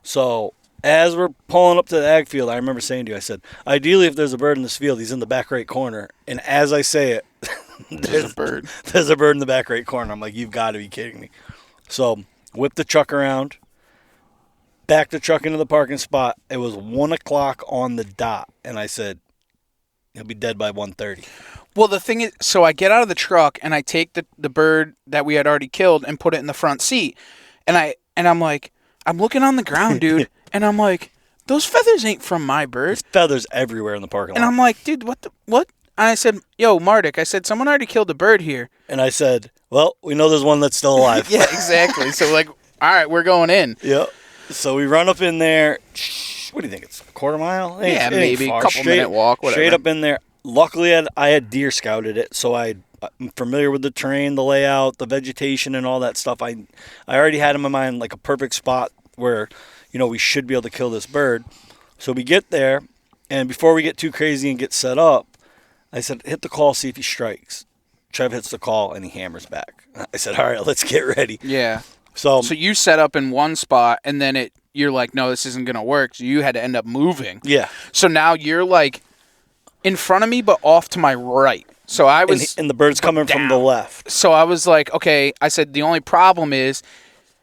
So as we're pulling up to the ag field, I remember saying to you, I said, ideally, if there's a bird in this field, he's in the back right corner. And as I say it,
There's a bird.
There's a bird in the back right corner. I'm like, you've got to be kidding me. So whip the truck around, back the truck into the parking spot. It was 1 o'clock on the dot. And I said, he'll be dead by 1:30.
Well, the thing is, so I get out of the truck and I take the bird that we had already killed and put it in the front seat. And I'm like, I'm looking on the ground, dude. And I'm like, those feathers ain't from my bird.
There's feathers everywhere in the parking lot.
And I'm like, dude, what? And I said, yo, Mardik, I said, someone already killed a bird here.
And I said, well, we know there's one that's still alive.
Yeah, exactly. So, like, all right, we're going in.
Yep. So we run up in there. What do you think? It's a quarter mile?
Yeah, maybe. A couple minute walk, whatever.
Straight up in there. Luckily, I had deer scouted it, so I'm familiar with the terrain, the layout, the vegetation, and all that stuff. I already had in my mind, like, a perfect spot where, we should be able to kill this bird. So we get there, and before we get too crazy and get set up, I said, hit the call, see if he strikes. Trev hits the call, and he hammers back. I said, all right, let's get ready.
Yeah.
So
you set up in one spot, and then you're like, no, this isn't going to work. So you had to end up moving.
Yeah.
So now you're, like, in front of me, but off to my right. So I was...
And the bird's coming from the left.
So I was like, okay, I said, the only problem is,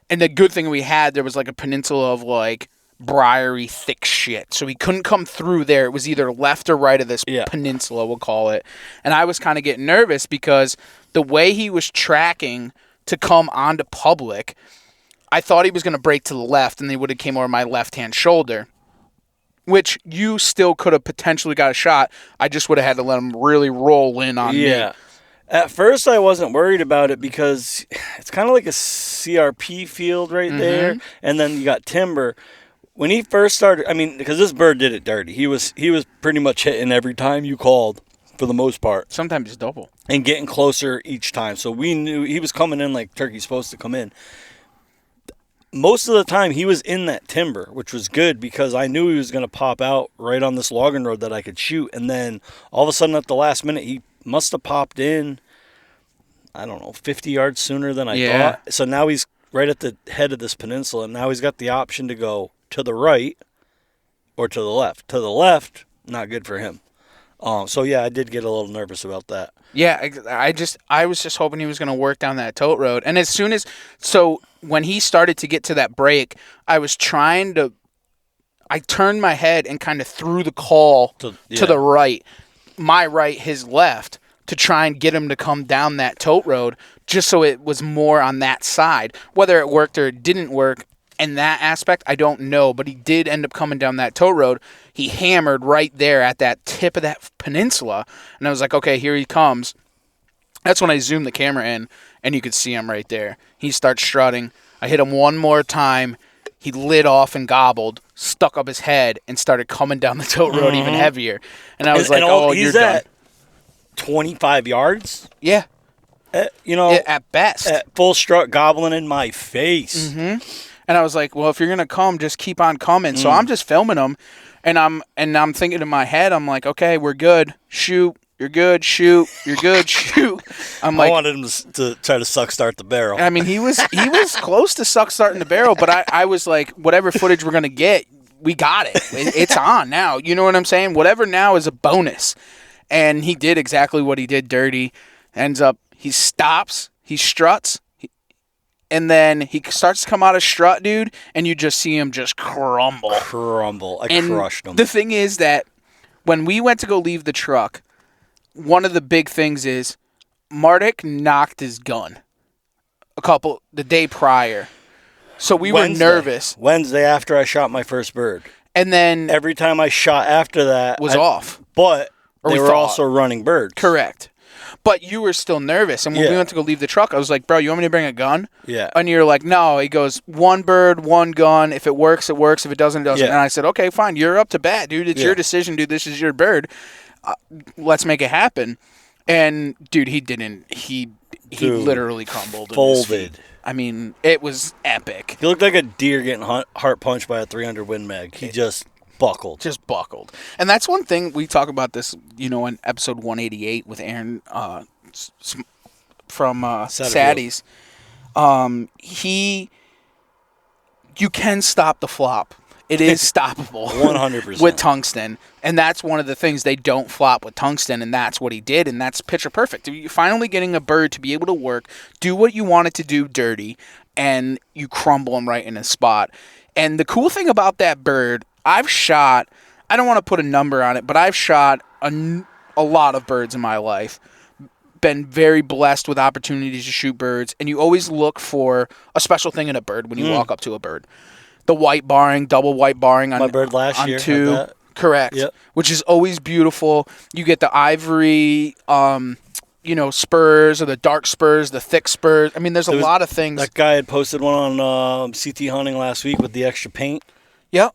and the good thing we had, there was, like, a peninsula of, like, briary, thick shit. So he couldn't come through there. It was either left or right of this peninsula, we'll call it. And I was kind of getting nervous because the way he was tracking to come onto public, I thought he was going to break to the left, and they would have came over my left-hand shoulder, which you still could have potentially got a shot. I just would have had to let him really roll in on me.
Yeah. At first, I wasn't worried about it because it's kind of like a CRP field right there, and then you got timber. When he first started, because this bird did it dirty. He was pretty much hitting every time you called, for the most part.
Sometimes it's double.
And getting closer each time. So we knew he was coming in like turkey's supposed to come in. Most of the time, he was in that timber, which was good because I knew he was going to pop out right on this logging road that I could shoot. And then all of a sudden, at the last minute, he must have popped in, 50 yards sooner than I thought. So now he's right at the head of this peninsula, and now he's got the option to go to the right or to the left. To the left, not good for him. So yeah, I did get a little nervous about that.
Yeah, I was just hoping he was going to work down that tote road. And when he started to get to that break, I turned my head and kind of threw the call to the right, my right, his left, to try and get him to come down that tote road, just so it was more on that side. Whether it worked or it didn't work, in that aspect, I don't know, but he did end up coming down that tote road. He hammered right there at that tip of that peninsula, and I was like, okay, here he comes. That's when I zoomed the camera in, and you could see him right there. He starts strutting. I hit him one more time. He lit off and gobbled, stuck up his head, and started coming down the tote road even heavier. And I was like, you're done.
At 25 yards?
Yeah. At best.
At full strut, gobbling in my face.
Mm-hmm. And I was like, well, if you're going to come, just keep on coming. So I'm just filming him, and I'm thinking in my head, I'm like, okay, we're good. Shoot. You're good. Shoot. You're good. Shoot. I
wanted him to try to suck start the barrel.
I mean, he was close to suck starting the barrel, but I was like, whatever footage we're going to get, we got it. It's on now. You know what I'm saying? Whatever now is a bonus. And he did exactly what he did dirty. Ends up, he stops, he struts, and then he starts to come out of strut, dude, and you just see him just crumble.
I crushed him.
The thing is that when we went to go leave the truck, one of the big things is Mardik knocked his gun the day prior. So we were nervous.
Wednesday after I shot my first bird.
And then
Every time I shot after that
was off.
But
Or
they
we
were
thought.
also running birds.
Correct. But you were still nervous. And when we
Yeah.
went to go leave the truck, I was like, bro, you want me to bring a gun?
Yeah.
And you're like, no. He goes, one bird, one gun. If it works, it works. If it doesn't, it doesn't.
Yeah.
And I said, okay, fine. You're up to bat, dude. It's
Yeah.
your decision, dude. This is your bird. Let's make it happen. And, dude, he didn't. He
Dude,
literally crumbled.
folded.
In his feet. I mean, it was epic.
He looked like a deer getting heart punched by a 300 Win Mag. He just buckled.
Just buckled. And that's one thing we talk about this, in episode 188 with Aaron from Sadie's. You can stop the flop. It is stoppable
100%.
with tungsten. And that's one of the things they don't flop with tungsten, and that's what he did, and that's picture perfect. You're finally getting a bird to be able to work, do what you want it to do dirty, and you crumble him right in a spot. And the cool thing about that bird, I've shot, I don't want to put a number on it, but I've shot a lot of birds in my life. Been very blessed with opportunities to shoot birds, and you always look for a special thing in a bird when you walk up to a bird. The white barring, double white barring on
My bird last year had
two,
that.
correct?
Yep.
Which is always beautiful. You get the ivory, spurs or the dark spurs, the thick spurs. I mean, there's a lot of things.
That guy had posted one on CT Hunting last week with the extra paint.
Yep.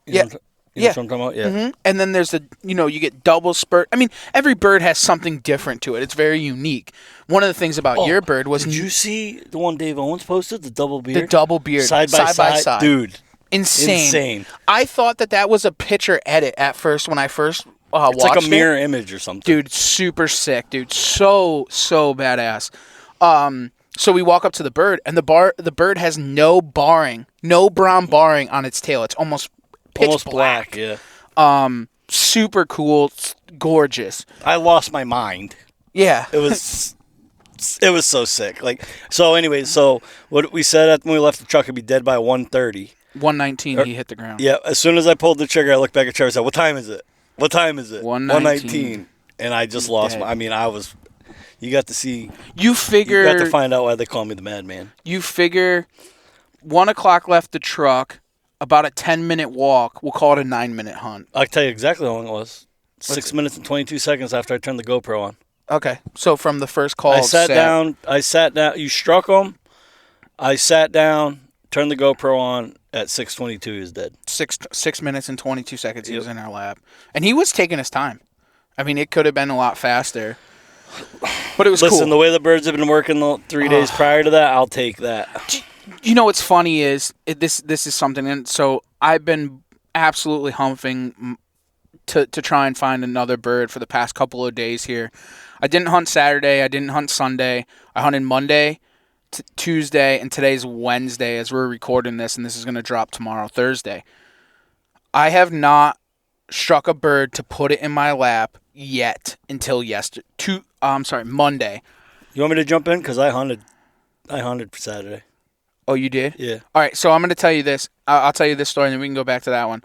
You know
Yeah.
what I'm talking about? Yeah.
Mm-hmm. And then there's you get double spurt. I mean, every bird has something different to it. It's very unique. One of the things about your bird was
Did you see the one Dave Owens posted? The double beard?
the double beard
Side by side. Dude.
Insane. I thought that was a picture edit at first when I first watched it.
It's like a mirror image or something.
Dude, super sick, dude. So badass. So we walk up to the bird, and the bird has no barring, no brown barring on its tail. It's almost pitch black.
Yeah.
Super cool, gorgeous.
I lost my mind.
Yeah.
It was so sick. So what we said when we left the truck, it'd be dead by 1:30.
119, he hit the ground.
Yeah. As soon as I pulled the trigger, I looked back at Trevor and said, "What time is it? What time is it?"
119.
And I just lost my. I mean, you got to see.
You
You got to find out why they call me the Madman.
You figure 1 o'clock left the truck, about a 10-minute walk. We'll call it a 9-minute hunt.
I'll tell you exactly how long it was. 6 minutes and 22 seconds after I turned the GoPro on.
Okay. So from the first call,
I sat down. You struck him. I sat down, turned the GoPro on. At 6:22, he was dead.
6 minutes and 22 seconds he was in our lap. And he was taking his time. I mean, it could have been a lot faster. But it was cool.
Listen, the way the birds have been working the 3 days prior to that, I'll take that.
You know what's funny is, this is something, and so I've been absolutely humping to try and find another bird for the past couple of days here. I didn't hunt Saturday. I didn't hunt Sunday. I hunted Monday, Tuesday, and today's Wednesday as we're recording this, and this is going to drop tomorrow, Thursday. I have not struck a bird to put it in my lap yet until Monday.
You want me to jump in? Because I hunted for Saturday.
Oh, you did?
Yeah.
All right, so I'm going to tell you this. I'll tell you this story, and then we can go back to that one.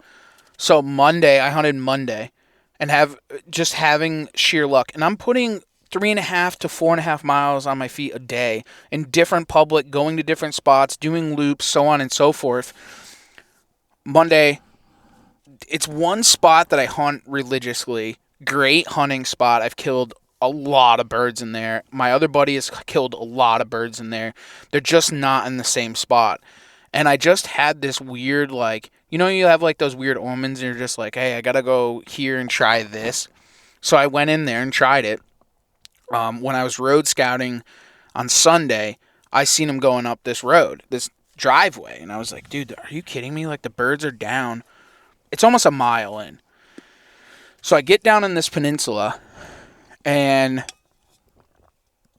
So Monday, I hunted Monday, and having sheer luck. And I'm putting 3.5 to 4.5 miles on my feet a day in different public, going to different spots, doing loops, so on and so forth. Monday, it's one spot that I hunt religiously. Great hunting spot. I've killed a lot of birds in there. My other buddy has killed a lot of birds in there. They're just not in the same spot. And I just had this weird, you have those weird omens, and you're just like, hey, I got to go here and try this. So I went in there and tried it. When I was road scouting on Sunday, I seen him going up this road, this driveway. And I was like, dude, are you kidding me? The birds are down. It's almost a mile in. So I get down in this peninsula, and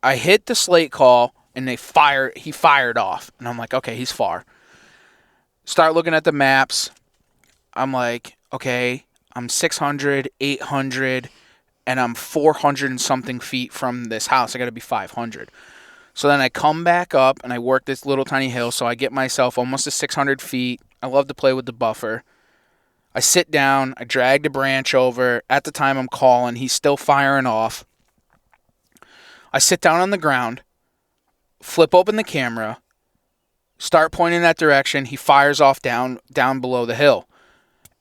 I hit the slate call, and he fired off. And I'm like, okay, he's far. Start looking at the maps. I'm like, okay, I'm 600, 800, and I'm 400 and something feet from this house. I got to be 500. So then I come back up, and I work this little tiny hill, so I get myself almost to 600 feet. I love to play with the buffer. I sit down. I drag the branch over. At the time I'm calling, he's still firing off. I sit down on the ground, flip open the camera, start pointing that direction. He fires off down below the hill.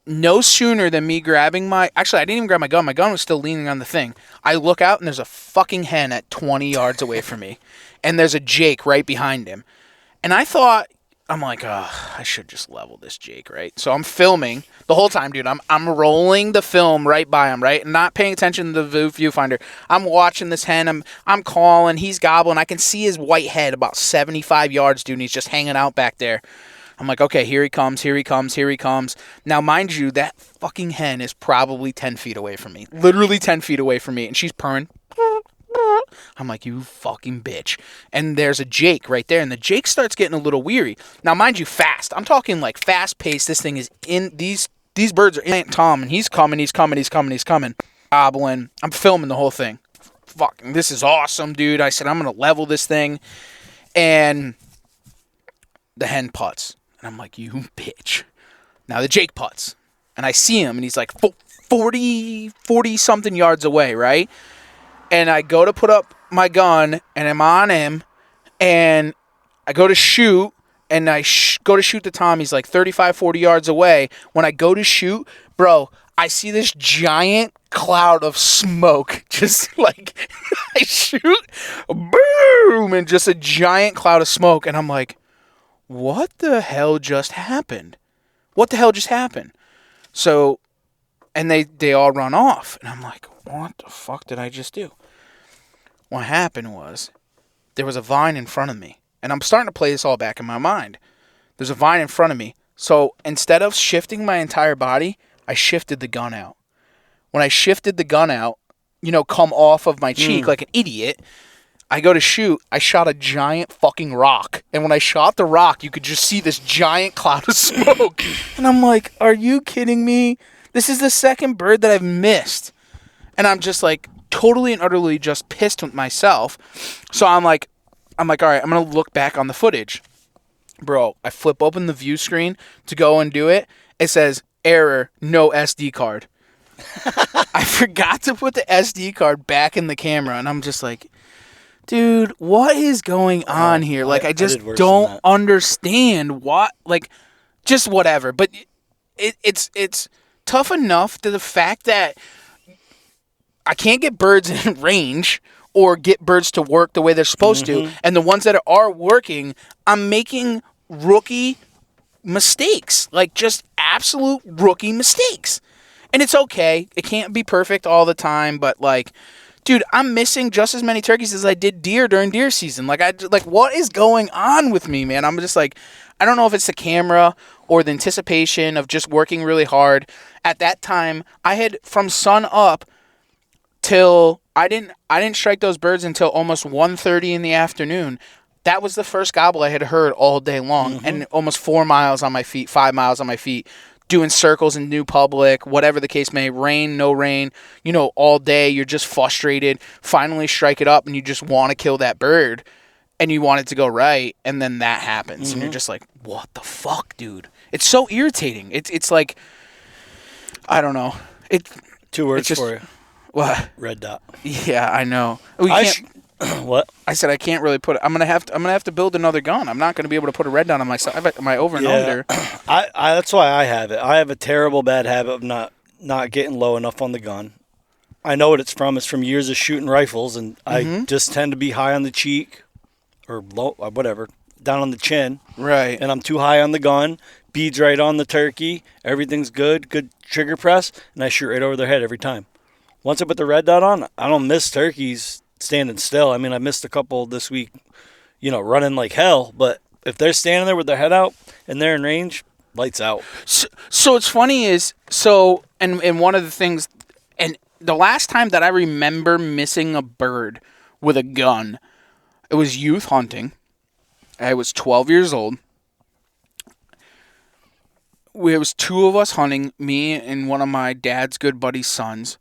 no sooner than me grabbing actually, I didn't even grab my gun. My gun was still leaning on the thing. I look out, and there's a fucking hen at 20 yards away from me. And there's a Jake right behind him. And I'm like, I should just level this Jake, right? So I'm filming the whole time, dude. I'm rolling the film right by him, right? Not paying attention to the viewfinder. I'm watching this hen. I'm calling. He's gobbling. I can see his white head about 75 yards, dude, and he's just hanging out back there. I'm like, okay, here he comes, here he comes, here he comes. Now, mind you, that fucking hen is probably 10 feet away from me. Literally 10 feet away from me, and she's purring. I'm like, you fucking bitch. And there's a Jake right there, and the Jake starts getting a little weary. Now, mind you, fast. I'm talking like fast paced. This thing is in, these birds are in Tom, and he's coming. Gobbling. I'm filming the whole thing. Fucking, this is awesome, dude. I said, I'm going to level this thing. And the hen putts. And I'm like, you bitch. Now the Jake putts. And I see him, and he's like 40 something yards away, right? And I go to put up my gun, and I'm on him, and I go to shoot, and I go to shoot the Tom. He's like 35, 40 yards away. When I go to shoot, bro, I see this giant cloud of smoke. Just like, I shoot, boom, and just a giant cloud of smoke. And I'm like, what the hell just happened? What the hell just happened? So, and they all run off. And I'm like, what the fuck did I just do? What happened was, there was a vine in front of me. And I'm starting to play this all back in my mind. There's a vine in front of me. So instead of shifting my entire body, I shifted the gun out. When I shifted the gun out, come off of my cheek like an idiot, I go to shoot, I shot a giant fucking rock. And when I shot the rock, you could just see this giant cloud of smoke. And I'm like, are you kidding me? This is the second bird that I've missed. And I'm just like totally and utterly just pissed with myself. So I'm like, all right, I'm going to look back on the footage. Bro, I flip open the view screen to go and do it. It says, error, no SD card. I forgot to put the SD card back in the camera. And I'm just like, dude, what is going on here? Like, I just don't understand what, like, just whatever. But it's tough enough to the fact that I can't get birds in range or get birds to work the way they're supposed to. And the ones that are working, I'm making rookie mistakes. Like, just absolute rookie mistakes. And it's okay. It can't be perfect all the time, but, like, dude, I'm missing just as many turkeys as I did deer during deer season. Like, what is going on with me, man? I'm just like, I don't know if it's the camera or the anticipation of just working really hard. At that time, I had from sun up till I didn't strike those birds until almost 1:30 in the afternoon. That was the first gobble I had heard all day long, and almost 4 miles on my feet, 5 miles on my feet, doing circles in new public, whatever the case may, rain, no rain, all day. You're just frustrated. Finally strike it up, and you just want to kill that bird, and you want it to go right, and then that happens, and you're just like, what the fuck, dude? It's so irritating. It's like, I don't know.
Two words for you.
What?
Red dot.
Yeah, I know.
What?
I said I can't really put it. I'm gonna have to build another gun. I'm not gonna be able to put a red dot on my over and under.
I that's why I have it. I have a terrible bad habit of not getting low enough on the gun. I know what it's from. It's from years of shooting rifles, and I just tend to be high on the cheek, or low, or whatever, down on the chin.
Right.
And I'm too high on the gun. Beads right on the turkey. Everything's good. Good trigger press, and I shoot right over their head every time. Once I put the red dot on, I don't miss turkeys standing still. I mean, I missed a couple this week, running like hell. But if they're standing there with their head out and they're in range, lights out.
So what's funny is, and one of the things, and the last time that I remember missing a bird with a gun, it was youth hunting. I was 12 years old. It was two of us hunting, me and one of my dad's good buddy's sons.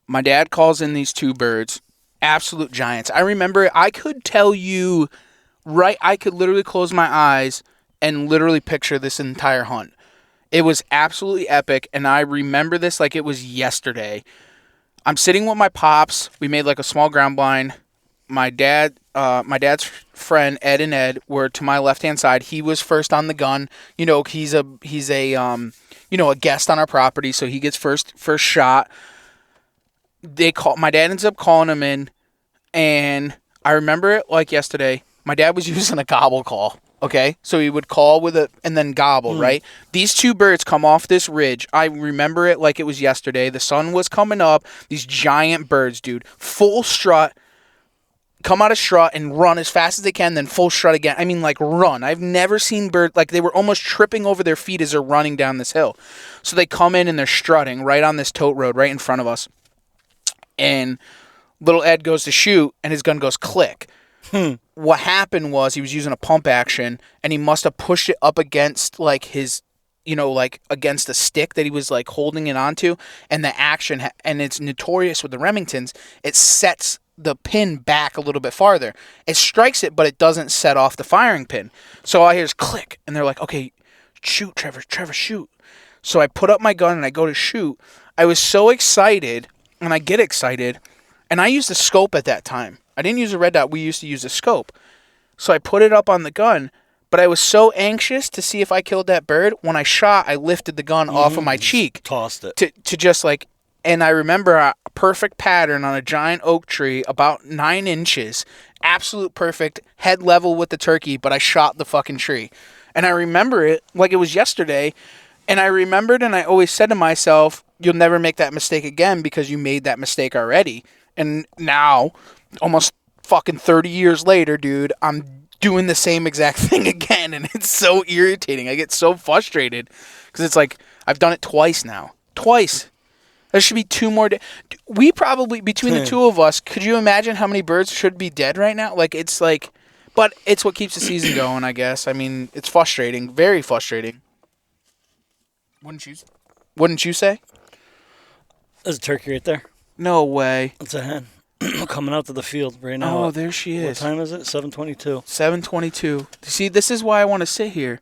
My dad calls in these two birds, absolute giants. I remember I could tell you, I could literally close my eyes and literally picture this entire hunt. It was absolutely epic, and I remember this like it was yesterday. I'm sitting with my pops. We made like a small ground blind. My dad's friend Ed and Ed were to my left hand side. He was first on the gun. He's a a guest on our property, so he gets first shot. My dad ends up calling him in, and I remember it like yesterday. My dad was using a gobble call. Okay, so he would call and then gobble, right? These two birds come off this ridge. I remember it like it was yesterday. The sun was coming up. These giant birds, dude, full strut, come out of strut and run as fast as they can, then full strut again. I mean, like, run. I've never seen birds, like, they were almost tripping over their feet as they're running down this hill. So they come in and they're strutting right on this tote road right in front of us. And little Ed goes to shoot, and his gun goes click. What happened was he was using a pump action, and he must have pushed it up against, like, his, like, against a stick that he was, like, holding it onto, and the action, and it's notorious with the Remingtons, it sets the pin back a little bit farther. It strikes it, but it doesn't set off the firing pin. So all I hear is click, and they're like, okay, shoot, Trevor, shoot. So I put up my gun, and I go to shoot. I was so excited, and I get excited, and I used a scope at that time. I didn't use a red dot. We used to use a scope. So I put it up on the gun, but I was so anxious to see if I killed that bird. When I shot, I lifted the gun off of my cheek.
Tossed it.
To just like, and I remember a perfect pattern on a giant oak tree, about 9 inches, absolute perfect, head level with the turkey, but I shot the fucking tree. And I remember it like it was yesterday, and I remembered, and I always said to myself, you'll never make that mistake again because you made that mistake already. And now, almost fucking 30 years later, dude, I'm doing the same exact thing again, and it's so irritating. I get so frustrated because it's like I've done it twice now. Twice. There should be 2 more days. We probably, between the two of us, could you imagine how many birds should be dead right now? Like, it's like, but it's what keeps the season going, I guess. I mean, it's frustrating. Very frustrating. Wouldn't you say?
There's a turkey right there.
No way.
It's a hen. Coming out to the field right now.
Oh, there she is.
What time is it? 7:22.
7:22. See, this is why I want to sit here.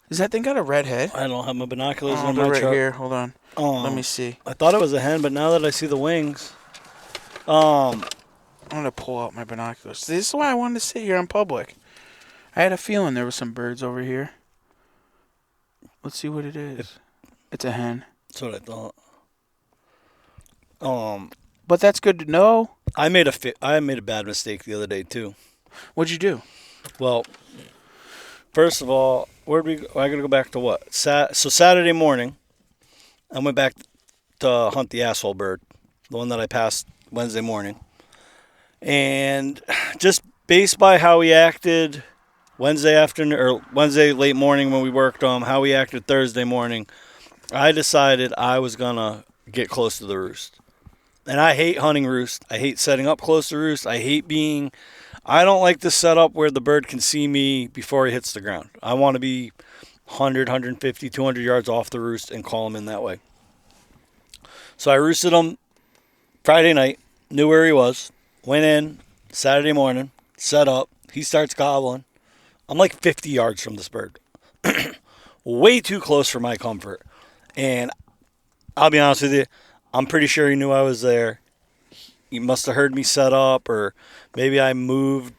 Does that thing got a red head?
I don't have my binoculars
Oh,
in
they're
my
right
truck.
here. Hold on. Let me see.
I thought it was a hen, but now that I see the wings,
I'm gonna pull out my binoculars. This is why I wanted to sit here in public. I had a feeling there was some birds over here. Let's see what it is. It's a hen.
that's what I thought.
But that's good to know.
I made a bad mistake the other day too.
What'd you do?
Well, first of all, I gotta go back to what? So Saturday morning, I went back to hunt the asshole bird, the one that I passed Wednesday morning, and just based by how he acted Wednesday afternoon or Wednesday late morning when we worked on how he acted Thursday morning, I decided I was gonna get close to the roost. And I hate hunting roost. I hate setting up close to roost. I don't like the setup where the bird can see me before he hits the ground. I want to be 100, 150, 200 yards off the roost and call him in that way. So I roosted him Friday night, knew where he was, went in Saturday morning, set up. He starts gobbling. I'm like 50 yards from this bird. Way too close for my comfort. And I'll be honest with you, I'm pretty sure he knew I was there. He must have heard me set up, or maybe I moved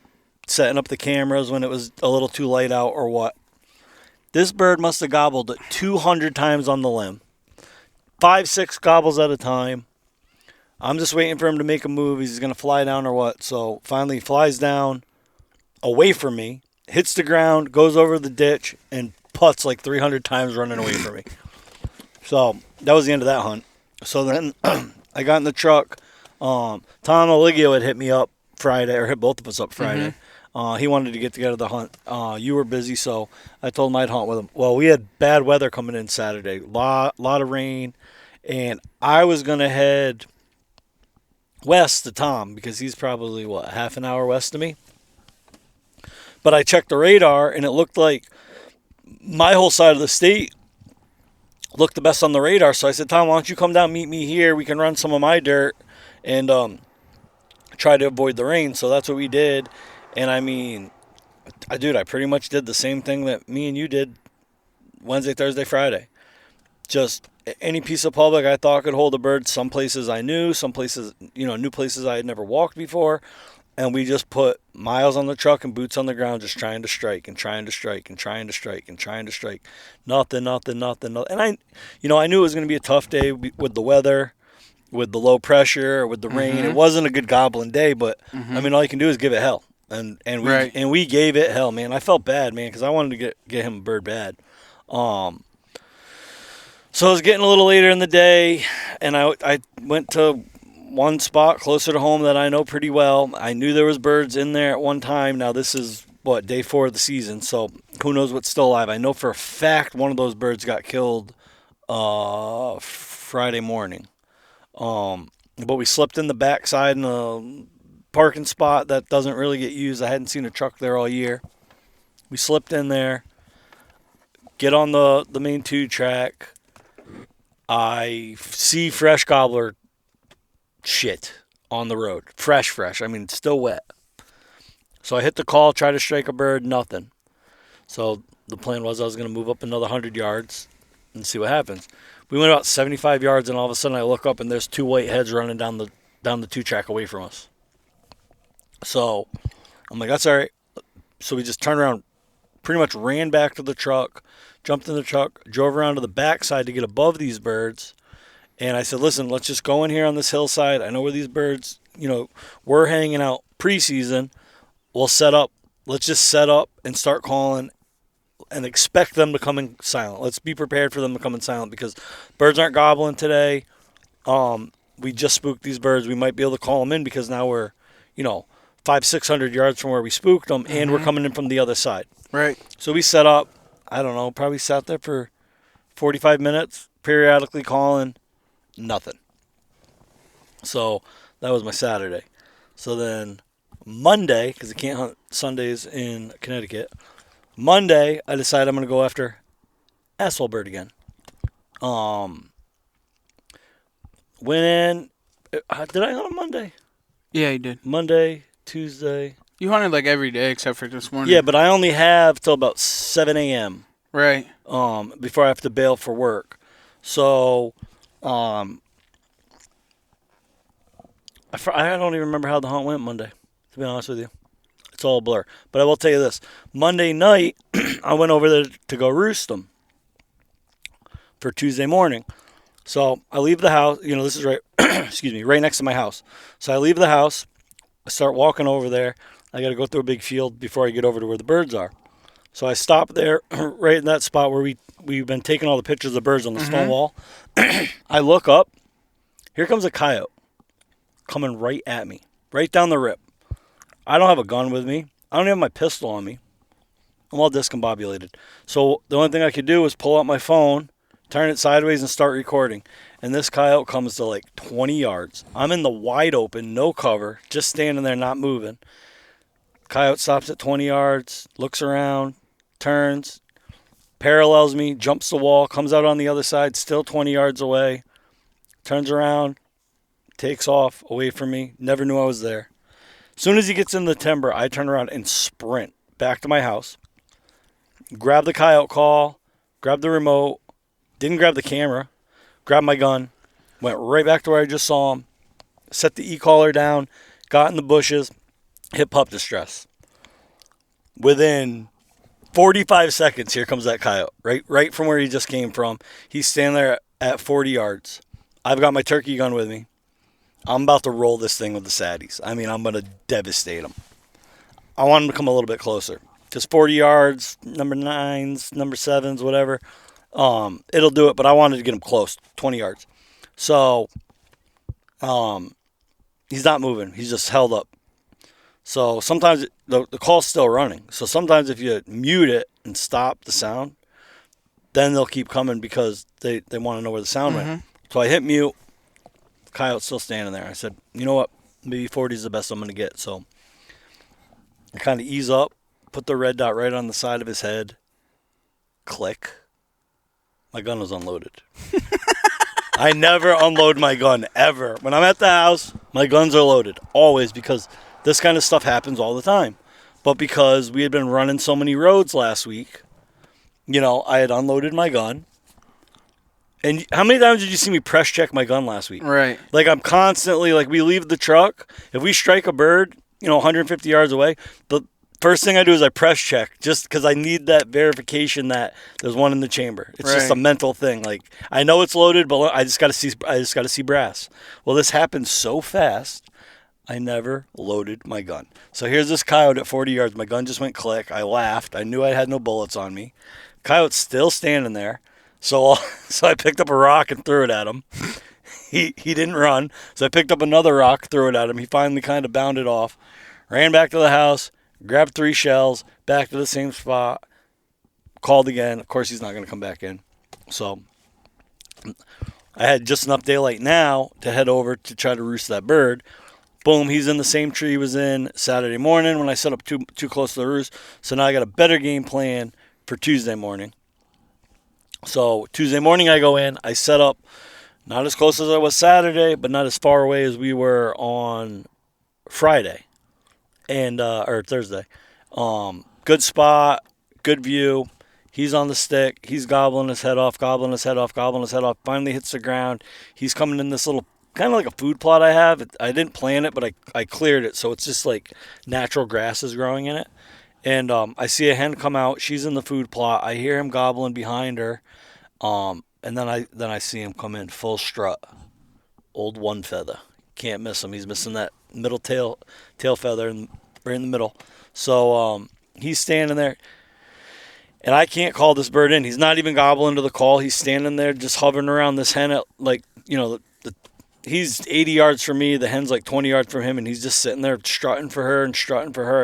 setting up the cameras when it was a little too light out or what. This bird must have gobbled 200 times on the limb. 5, 6 gobbles at a time. I'm just waiting for him to make a move. He's going to fly down or what. So finally he flies down away from me, hits the ground, goes over the ditch, and putts like 300 times running away from me. So that was the end of that hunt. So then I got in the truck. Tom Oligio had hit me up Friday, or hit both of us up Friday. Mm-hmm. He wanted to get together to hunt. You were busy, so I told him I'd hunt with him. Well, we had bad weather coming in Saturday. Lot of rain. And I was going to head west to Tom because he's probably, half an hour west of me. But I checked the radar, and it looked like my whole side of the state looked the best on the radar. So I said, Tom, why don't you come down, meet me here? We can run some of my dirt and try to avoid the rain. So that's what we did. And I mean, I pretty much did the same thing that me and you did Wednesday, Thursday, Friday. Just any piece of public I thought could hold a bird. Some places I knew, some places, new places I had never walked before. and we just put miles on the truck and boots on the ground, just trying to strike and trying to strike and trying to strike and trying to strike. Nothing. And I knew it was going to be a tough day with the weather, with the low pressure, with the rain. It wasn't a good gobbling day, but I mean, all you can do is give it hell. And we gave it hell, man. I felt bad, man, because I wanted to get him a bird bad. So it was getting a little later in the day, and I went to one spot closer to home that I know pretty well. I knew there was birds in there at one time. Now this is day 4 of the season, so who knows what's still alive. I know for a fact one of those birds got killed Friday morning. But we slipped in the backside in a parking spot that doesn't really get used. I hadn't seen a truck there all year. We slipped in there, get on the main 2 track. I see fresh gobbler shit on the road. Fresh. I mean, still wet. So I hit the call, try to strike a bird, nothing. So the plan was I was going to move up another 100 yards and see what happens. We went about 75 yards, and all of a sudden I look up, and there's 2 white heads running down the 2 track away from us. So I'm like, that's all right. So we just turned around, pretty much ran back to the truck, jumped in the truck, drove around to the backside to get above these birds. And I said, listen, let's just go in here on this hillside. I know where these birds, we're hanging out preseason. We'll set up. Let's just set up and start calling and expect them to come in silent. Let's be prepared for them to come in silent because birds aren't gobbling today. We just spooked these birds. We might be able to call them in because now we're, 500-600 yards from where we spooked them, and we're coming in from the other side.
Right.
So we set up, I don't know, probably sat there for 45 minutes, periodically calling. Nothing. So that was my Saturday. So then Monday, because I can't hunt Sundays in Connecticut, Monday I decided I'm going to go after asphalt bird again. Went in. Did I hunt on Monday?
Yeah, you did.
Monday, Tuesday.
You hunted like every day except for this morning.
Yeah, but I only have till about 7 a.m.
Right.
Before I have to bail for work. So I don't even remember how the hunt went Monday, to be honest with you. It's all a blur. But I will tell you this. Monday night, I went over there to go roost them for Tuesday morning. So I leave the house. This is right, right next to my house. So I leave the house. I start walking over there. I got to go through a big field before I get over to where the birds are. So I stop there right in that spot where we've been taking all the pictures of birds on the stone wall. I look up. Here comes a coyote coming right at me, right down the rip. I don't have a gun with me. I don't even have my pistol on me. I'm all discombobulated. So the only thing I could do was pull out my phone, turn it sideways, and start recording. And this coyote comes to like 20 yards. I'm in the wide open, no cover, just standing there not moving. Coyote stops at 20 yards, looks around, turns, parallels me, jumps the wall, comes out on the other side, still 20 yards away, turns around, takes off away from me. Never knew I was there. As soon as he gets in the timber, I turn around and sprint back to my house, grab the coyote call, grab the remote, didn't grab the camera, grabbed my gun, went right back to where I just saw him, set the e-collar down, got in the bushes, hit pup distress. Within 45 seconds, here comes that coyote, right from where he just came from. He's standing there at 40 yards. I've got my turkey gun with me. I'm about to roll this thing with the saddies. I mean, I'm going to devastate him. I want him to come a little bit closer. Just 40 yards, number 9s, number 7s, whatever. It'll do it, but I wanted to get him close, 20 yards. So, he's not moving. He's just held up. So sometimes the call's still running. So sometimes if you mute it and stop the sound, then they'll keep coming because they want to know where the sound went. So I hit mute. The coyote's still standing there. I said, you know what? Maybe 40 is the best I'm going to get. So I kind of ease up, put the red dot right on the side of his head. Click. My gun was unloaded. I never unload my gun, ever. When I'm at the house, my guns are loaded. Always, because this kind of stuff happens all the time. But because we had been running so many roads last week, I had unloaded my gun. And how many times did you see me press check my gun last week?
Right.
Like, I'm constantly, we leave the truck. If we strike a bird, 150 yards away, the first thing I do is I press check just because I need that verification that there's one in the chamber. It's just a mental thing. Like, I know it's loaded, but I just got to see brass. Well, this happened so fast, I never loaded my gun. So here's this coyote at 40 yards. My gun just went click. I laughed. I knew I had no bullets on me. Coyote's still standing there. So I picked up a rock and threw it at him. He didn't run. So I picked up another rock, threw it at him. He finally kind of bounded off, ran back to the house, grabbed 3 shells, back to the same spot, called again. Of course, he's not going to come back in. So I had just enough daylight now to head over to try to roost that bird. Boom, he's in the same tree he was in Saturday morning when I set up too close to the roost. So now I got a better game plan for Tuesday morning. So Tuesday morning I go in, I set up not as close as I was Saturday, but not as far away as we were on Friday or Thursday. Good spot, good view. He's on the stick. He's gobbling his head off. Finally hits the ground. He's coming in this little, kind of like a food plot I have. I didn't plant it, but I cleared it. So it's just like natural grass is growing in it. And I see a hen come out. She's in the food plot. I hear him gobbling behind her. And then I see him come in full strut. Old one feather. Can't miss him. He's missing that middle tail feather right in the middle. So he's standing there. And I can't call this bird in. He's not even gobbling to the call. He's standing there just hovering around this hen at, like, he's 80 yards from me. The hen's like 20 yards from him. And he's just sitting there strutting for her.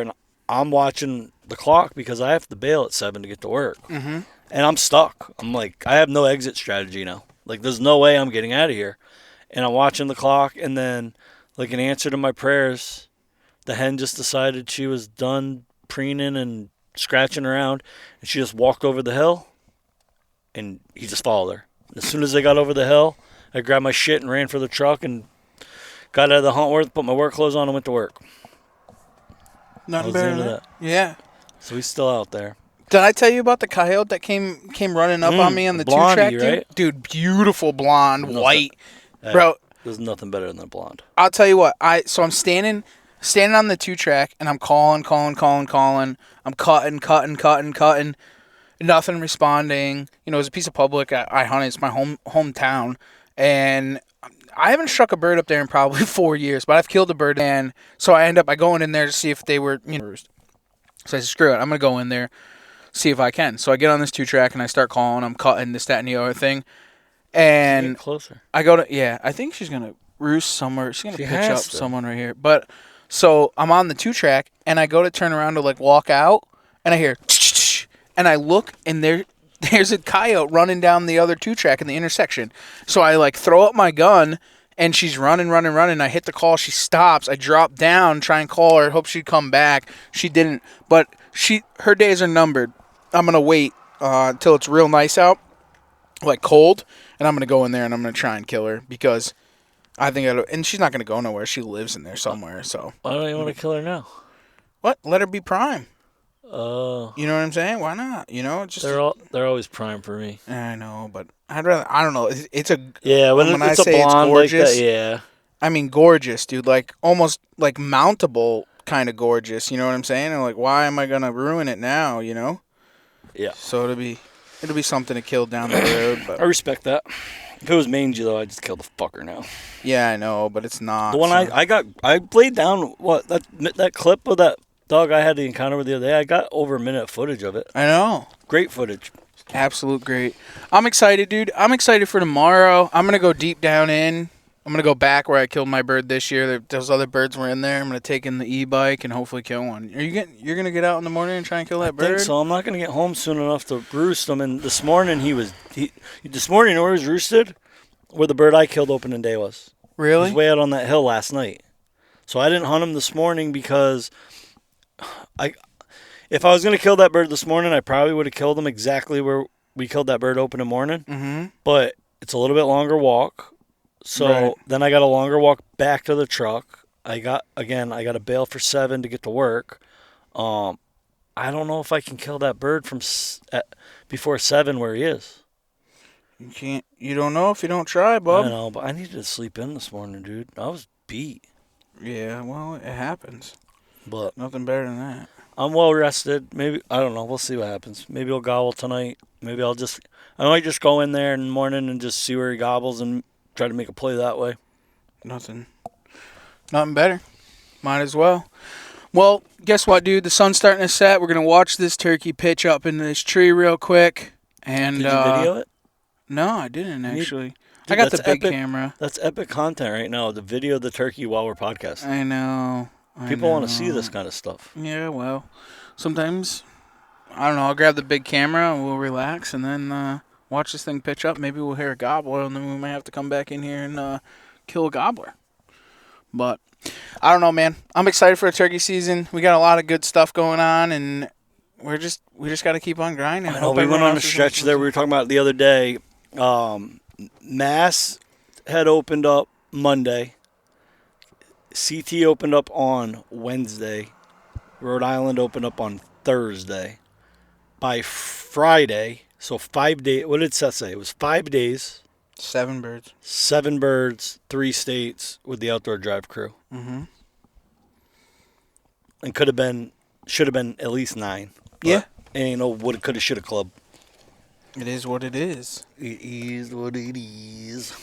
And I'm watching the clock because I have to bail at 7 to get to work.
Mm-hmm.
And I'm stuck. I'm like, I have no exit strategy now. Like, there's no way I'm getting out of here. And I'm watching the clock. And then, like, in answer to my prayers, the hen just decided she was done preening and scratching around. And she just walked over the hill. And he just followed her. As soon as they got over the hill, I grabbed my shit and ran for the truck and got out of the Huntworth, put my work clothes on, and went to work.
Nothing better than that. Yeah.
So he's still out there.
Did I tell you about the coyote that came running up on me on the
blondie,
2-track, dude?
right?
Dude, beautiful blonde, white.
Hey,
bro,
there's nothing better than a blonde.
I'll tell you what. So I'm standing on the 2-track, and I'm calling. I'm cutting. Nothing responding. It's a piece of public. I hunt. It's my hometown. And I haven't struck a bird up there in probably 4 years, but I've killed a bird. And so I end up going in there to see if they were, So I said, screw it. I'm going to go in there, see if I can. So I get on this 2-track and I start calling. I'm cutting this, that, and the other thing. And
get closer.
I go to, I think she's going to roost somewhere. She's going to pitch up someone right here. But so I'm on the 2-track and I go to turn around to like walk out and I hear, and I look and there's a coyote running down the other 2-track in the intersection. So I like throw up my gun and she's running. I hit the call. She stops. I drop down, try and call her, hope she'd come back. She didn't. But her days are numbered. I'm going to wait until it's real nice out, like cold, and I'm going to go in there and I'm going to try and kill her because I think and she's not going to go nowhere. She lives in there somewhere. So
Why don't you want to kill her now?
What? Let her be prime.
Oh.
You know what I'm saying? Why not? Just
they're always prime for me.
I know, but I'd rather. I don't know. It's a
when
I
it's
say
a blonde
it's gorgeous,
like that, yeah.
I mean gorgeous, dude. Like almost like mountable kind of gorgeous. You know what I'm saying? And like, why am I gonna ruin it now?
Yeah.
So it'll be something to kill down the road. But
I respect that. If it was mangy though, I'd just kill the fucker now.
Yeah, I know, but it's not.
The one I laid down that clip of that dog I had the encounter with the other day. I got over a minute of footage of it.
I know.
Great footage.
Absolute great. I'm excited, dude. I'm excited for tomorrow. I'm gonna go deep down in. I'm gonna go back where I killed my bird this year. Those other birds were in there. I'm gonna take in the e-bike and hopefully kill one. You're gonna get out in the morning and try and kill that bird?
I think so. I'm not gonna get home soon enough to roost them. And this morning this morning he was roosted where the bird I killed opening day was.
Really?
He was way out on that hill last night. So I didn't hunt him this morning because if I was gonna kill that bird this morning, I probably would have killed him exactly where we killed that bird opening morning.
Mm-hmm.
But it's a little bit longer walk. So Then I got a longer walk back to the truck. I got to bail for 7 to get to work. I don't know if I can kill that bird from before 7 where he is.
You can't. You don't know if you don't try, bub.
I know, but I needed to sleep in this morning, dude. I was beat.
Yeah, well, it happens.
But
Nothing better than that.
I'm well rested. Maybe, I don't know. We'll see what happens. Maybe he'll gobble tonight. Maybe I might just go in there in the morning and just see where he gobbles and try to make a play that way.
Nothing better. Might as well. Well, guess what, dude? The sun's starting to set. We're going to watch this turkey pitch up into this tree real quick. And,
Did you video it?
No, I didn't, actually.
Dude,
I got the
that's
big
epic.
camera.
That's epic content right now, the video of the turkey while we're podcasting.
I know.
People want to see this kind of stuff.
Yeah, well, sometimes, I don't know, I'll grab the big camera and we'll relax and then watch this thing pitch up. Maybe we'll hear a gobbler and then we might have to come back in here and kill a gobbler. But I don't know, man. I'm excited for the turkey season. We got a lot of good stuff going on, and we just got to keep on grinding.
I know, we went on a stretch there. We were talking about it the other day. Mass had opened up Monday. CT opened up on Wednesday. Rhode Island opened up on Thursday. By Friday, so 5 days. What did Seth say? It was 5 days.
7 birds.
7 birds, 3 states with the outdoor drive crew.
Mm-hmm.
And should have been at least 9.
Yeah.
Ain't no woulda, coulda, shoulda club.
It is what it is.
It is what it is.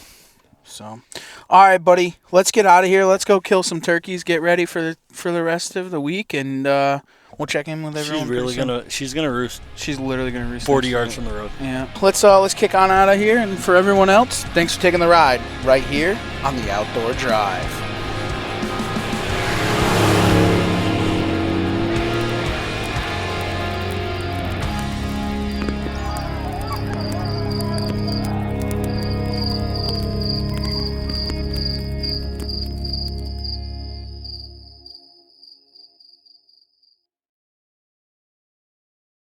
So, all right, buddy. Let's get out of here. Let's go kill some turkeys. Get ready for the rest of the week, and we'll check in with everyone.
She's gonna roost.
She's literally gonna roost
40 yards from the road.
Yeah. Let's kick on out of here, and for everyone else, thanks for taking the ride right here on the Outdoor Drive.